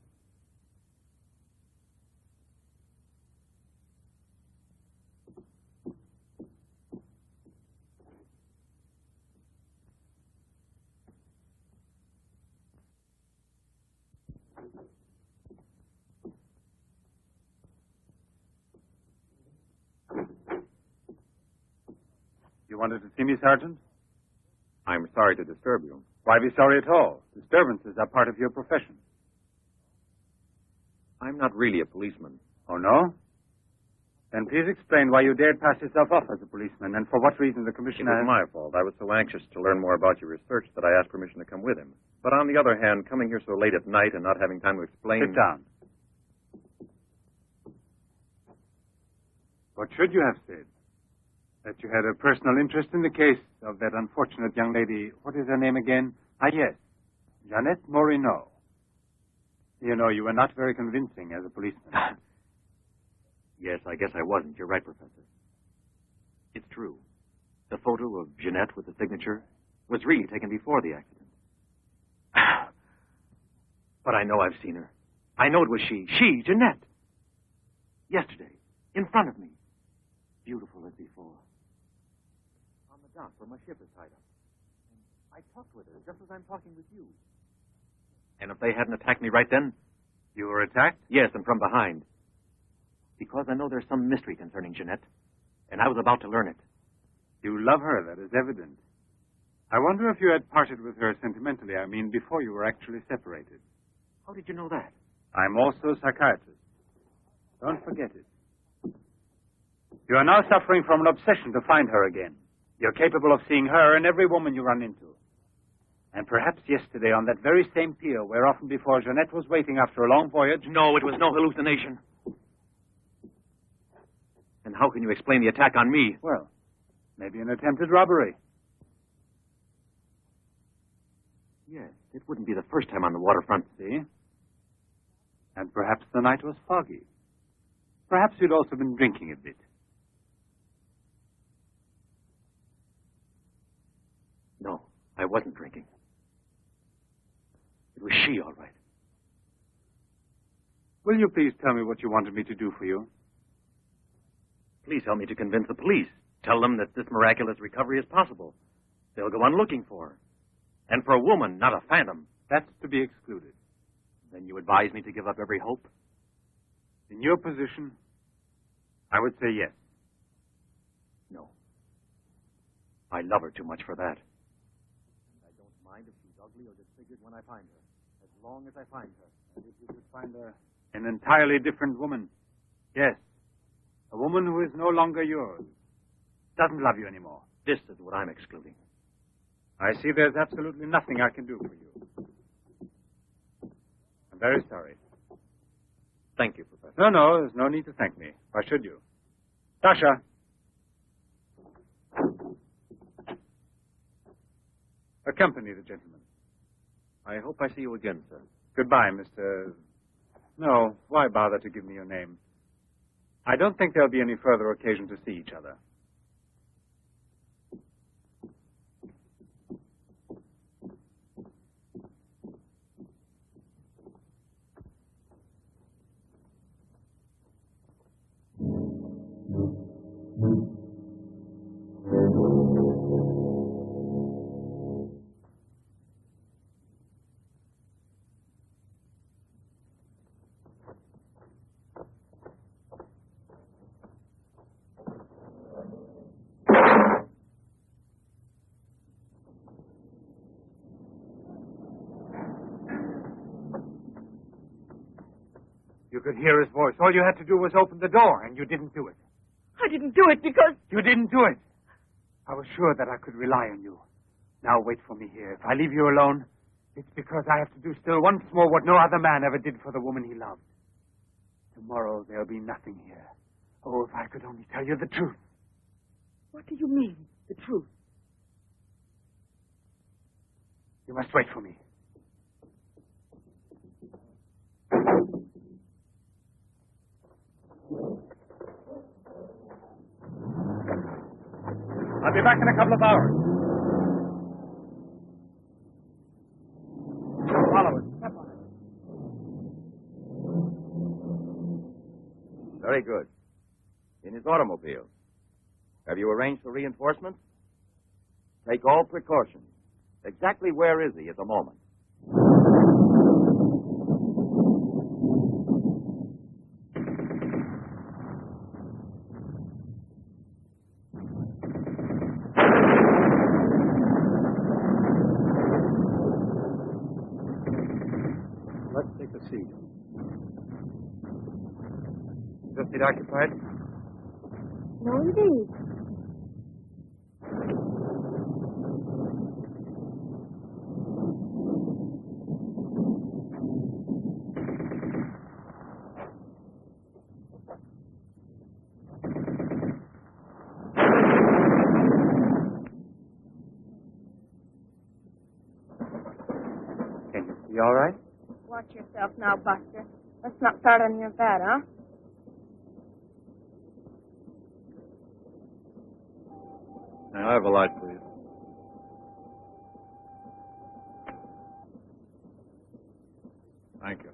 You wanted to see me, Sergeant? I'm sorry to disturb you. Why be sorry at all? Disturbances are part of your profession. I'm not really a policeman. Oh, no? Then please explain why you dared pass yourself off as a policeman, and for what reason the It commissioner... was my fault. I was so anxious to learn more about your research that I asked permission to come with him. But on the other hand, coming here so late at night and not having time to explain... Sit down. What should you have said? That you had a personal interest in the case of that unfortunate young lady. What is her name again? Ah, yes. Jeannette Morino. You know, you were not very convincing as a policeman. Yes, I guess I wasn't. You're right, Professor. It's true. The photo of Jeanette with the signature was really taken before the accident. But I know I've seen her. I know it was she. She, Jeanette. Yesterday, in front of me. Beautiful as before. On the dock where my ship is tied up. And I talked with her just as I'm talking with you. And if they hadn't attacked me right then? You were attacked? Yes, and from behind. Because I know there's some mystery concerning Jeanette, and I was about to learn it. You love her, that is evident. I wonder if you had parted with her sentimentally, before you were actually separated. How did you know that? I'm also a psychiatrist. Don't forget it. You are now suffering from an obsession to find her again. You're capable of seeing her and every woman you run into. And perhaps yesterday on that very same pier where often before Jeanette was waiting after a long voyage... No, it was no hallucination. And how can you explain the attack on me? Well, maybe an attempted robbery. Yes, it wouldn't be the first time on the waterfront. See? And perhaps the night was foggy. Perhaps you'd also been drinking a bit. No, I wasn't drinking. It was she, all right. Will you please tell me what you wanted me to do for you? Please help me to convince the police. Tell them that this miraculous recovery is possible. They'll go on looking for her. And for a woman, not a phantom. That's to be excluded. Then you advise me to give up every hope? In your position, I would say yes. No. I love her too much for that. And I don't mind if she's ugly or disfigured when I find her, as long as I find her. And if you could find her an entirely different woman. Yes. A woman who is no longer yours. Doesn't love you anymore. This is what I'm excluding. I see there's absolutely nothing I can do for you. I'm very sorry. Thank you, Professor. No, there's no need to thank me. Why should you? Sasha! Accompany the gentleman. I hope I see you again, sir. Goodbye, Mr... No, why bother to give me your name? I don't think there'll be any further occasion to see each other. You could hear his voice. All you had to do was open the door, and you didn't do it. I didn't do it because... You didn't do it. I was sure that I could rely on you. Now wait for me here. If I leave you alone, it's because I have to do still once more what no other man ever did for the woman he loved. Tomorrow there'll be nothing here. Oh, if I could only tell you the truth. What do you mean, the truth? You must wait for me. I'll be back in a couple of hours. Follow it. Step on it. Very good. In his automobile. Have you arranged for reinforcements? Take all precautions. Exactly where is he at the moment? Let's take a seat. Is this seat occupied? No, indeed. Can you see all right? Watch yourself now, Buster. Let's not start on your bed, huh? May I have a light, please? Thank you.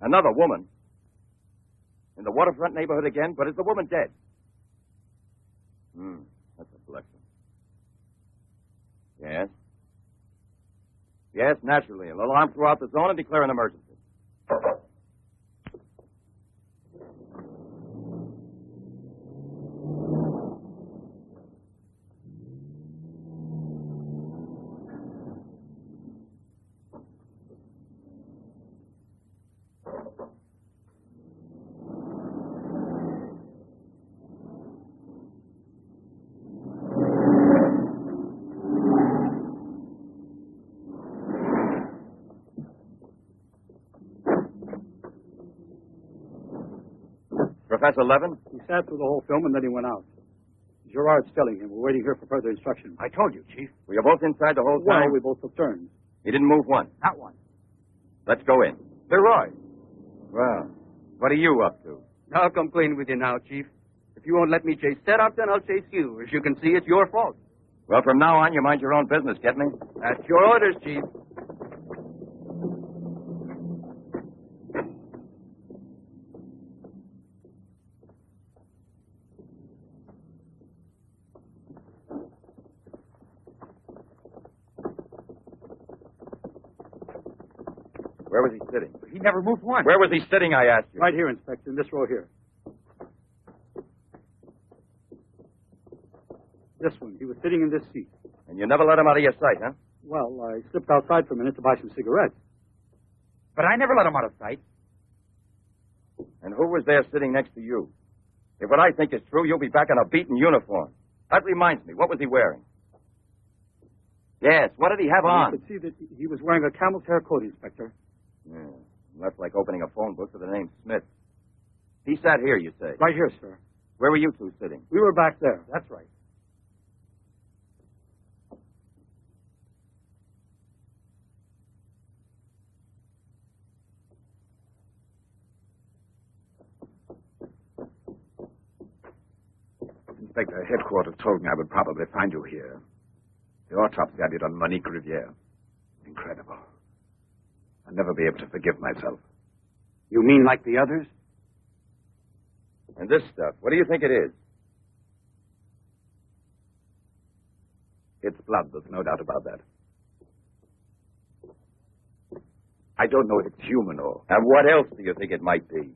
Another woman? In the waterfront neighborhood again? But is the woman dead? That's a blessing. Yes? Yes, naturally. An alarm throughout the zone and declare an emergency. Professor Levin? He sat through the whole film and then he went out. Gerard's telling him. We're waiting here for further instructions. I told you, Chief. Were you both inside the whole time? Well, we both took turns. He didn't move once? Not one. Let's go in. Leroy. Well, what are you up to? I'll come clean with you now, Chief. If you won't let me chase Setup, then I'll chase you. As you can see, it's your fault. Well, from now on, you mind your own business, get me? That's your orders, Chief. Where was he sitting? He never moved once. Where was he sitting, I asked you? Right here, Inspector, in this row here. This one. He was sitting in this seat. And you never let him out of your sight, huh? Well, I slipped outside for a minute to buy some cigarettes. But I never let him out of sight. And who was there sitting next to you? If what I think is true, you'll be back in a beaten uniform. That reminds me. What was he wearing? Yes, what did he have on? You could see that he was wearing a camel's hair coat, Inspector. Yeah, that's like opening a phone book with the name Smith. He sat here, you say? Right here, sir. Where were you two sitting? We were back there. That's right. Inspector, headquarters told me I would probably find you here. The autopsy I did on Monique Riviere. Incredible. I'll never be able to forgive myself. You mean like the others? And this stuff, what do you think it is? It's blood, there's no doubt about that. I don't know if it's human or... And what else do you think it might be?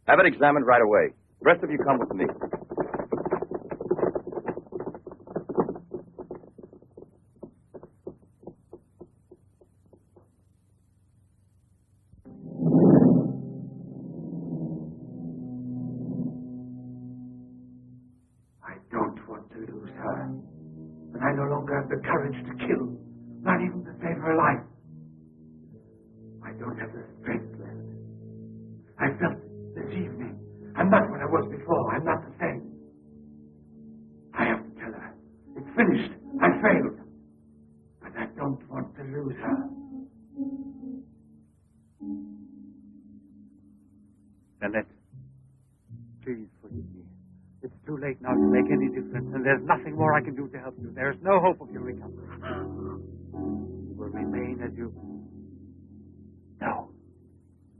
Have it examined right away. The rest of you come with me. I no longer have the courage to kill, not even to save her life. I don't have the strength left. I felt this evening. I'm not what I was before. I'm not the same. I have to tell her. It's finished. I failed. But I don't want to lose her. Annette, please forgive me. It's too late now to make any difference, and there's nothing more I can do to help you. There's no hope of your recovery. You will remain as you... No.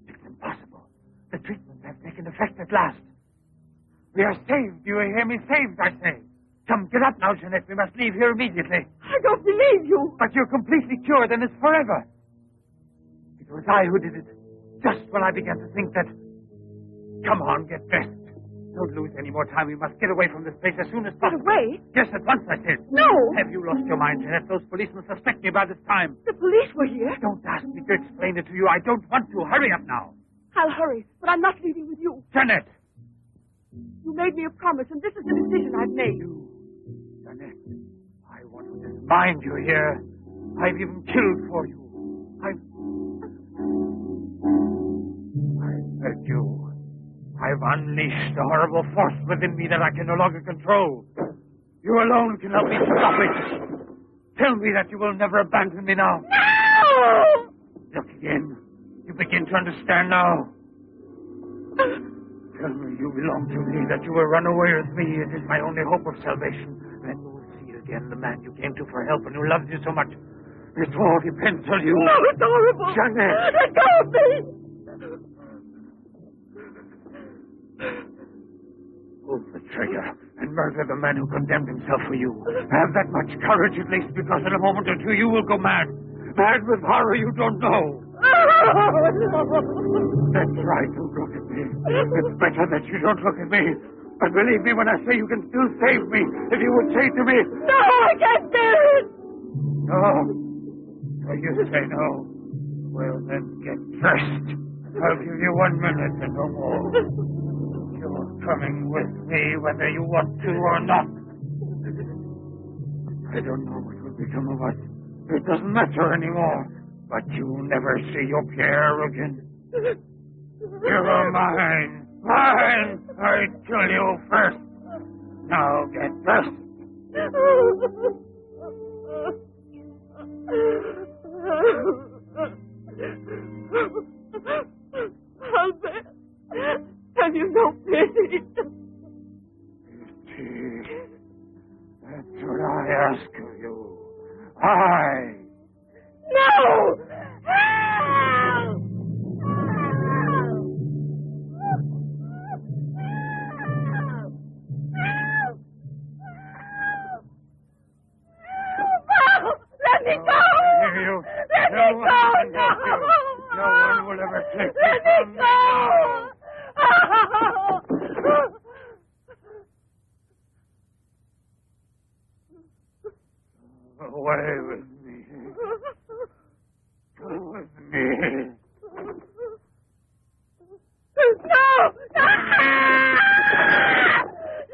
It's impossible. The treatments have taken effect at last. We are saved. Do you hear me? Saved, I say. Come, get up now, Jeanette. We must leave here immediately. I don't believe you. But you're completely cured, and it's forever. It was I who did it. Just when I began to think that... Come on, get dressed. Don't lose any more time. We must get away from this place as soon as possible. Get away? Yes, at once, I said. No. Have you lost your mind, Jeanette? Those policemen suspect me by this time. The police were here. Don't ask me to explain it to you. I don't want to. Hurry up now. I'll hurry, but I'm not leaving with you. Jeanette! You made me a promise, and this is the decision I've made. Jeanette, I want to mind you here. I've even killed for you. I've hurt you. I've unleashed a horrible force within me that I can no longer control. You alone can help me stop it. Tell me that you will never abandon me now. No! Look again. You begin to understand now. Tell me you belong to me, that you will run away with me. It is my only hope of salvation. Then you will see again the man you came to for help and who loves you so much. It all depends on you. No, it's horrible. Jeanette! Let go of me! traitor and murder the man who condemned himself for you. Have that much courage at least, because in a moment or two you will go mad. Mad with horror you don't know. That's right, don't look at me. It's better that you don't look at me. But believe me when I say you can still save me, if you would say to me... No, I can't bear it! No. So you say no. Well, then get dressed. I'll give you 1 minute and no more. You're coming with me whether you want to or not. I don't know what will become of us. It doesn't matter anymore. But you'll never see your Pierre again. You are mine. Mine! I kill you first. Now get dressed. Albert, have you no pity? Pity? That's what I ask of you. I. No! Help! Let me go! Let me go! No one will ever take you Let from me me now. Go away with me. Go with me. No! No!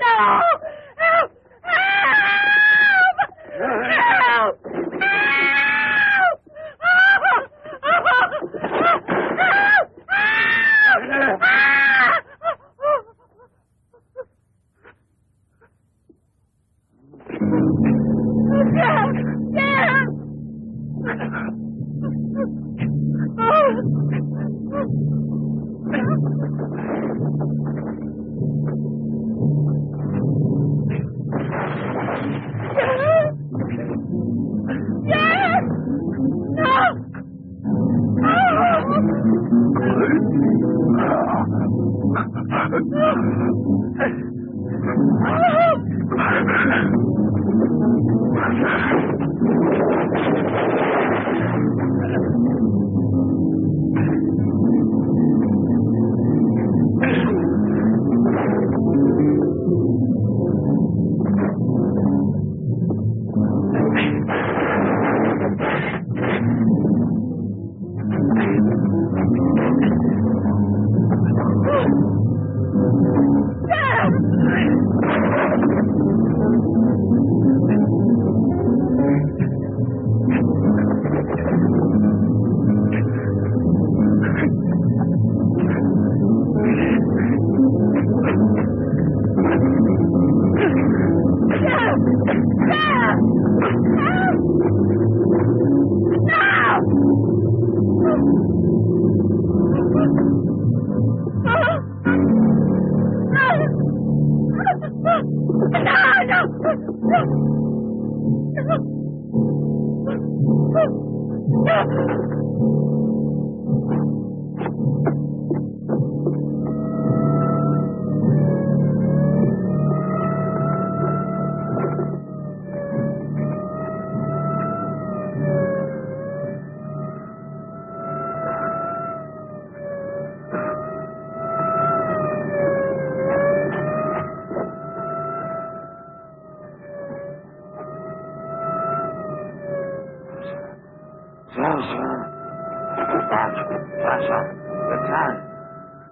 No! Help! Help!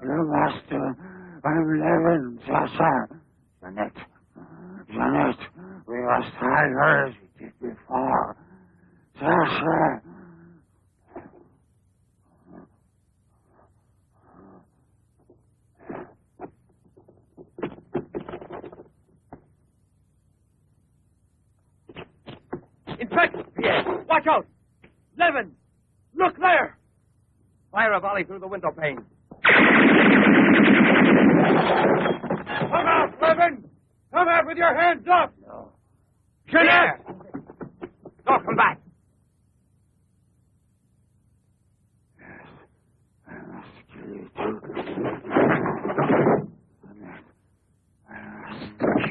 Your master, I'm Levin, Sasha. Janet, we must hide her as we did before. Sasha. Inspector! Pierre, watch out! Levin! Look there! Fire a volley through the window pane. Come out, Levin! Come out with your hands up! No. Jeanette! No, come back. I must kill you too. I must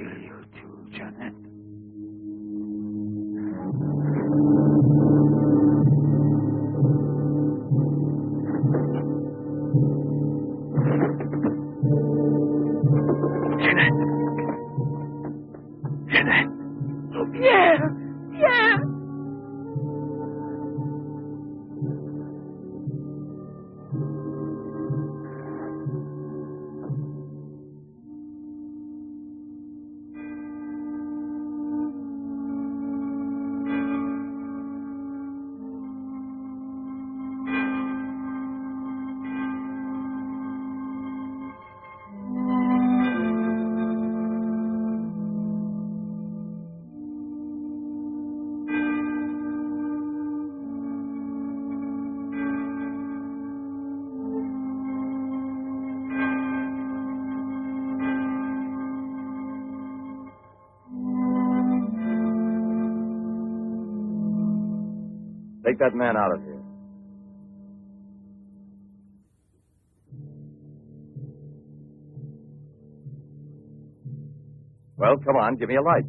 Jeanette! Oh, Pierre! Pierre! Take that man out of here. Well, come on, give me a light.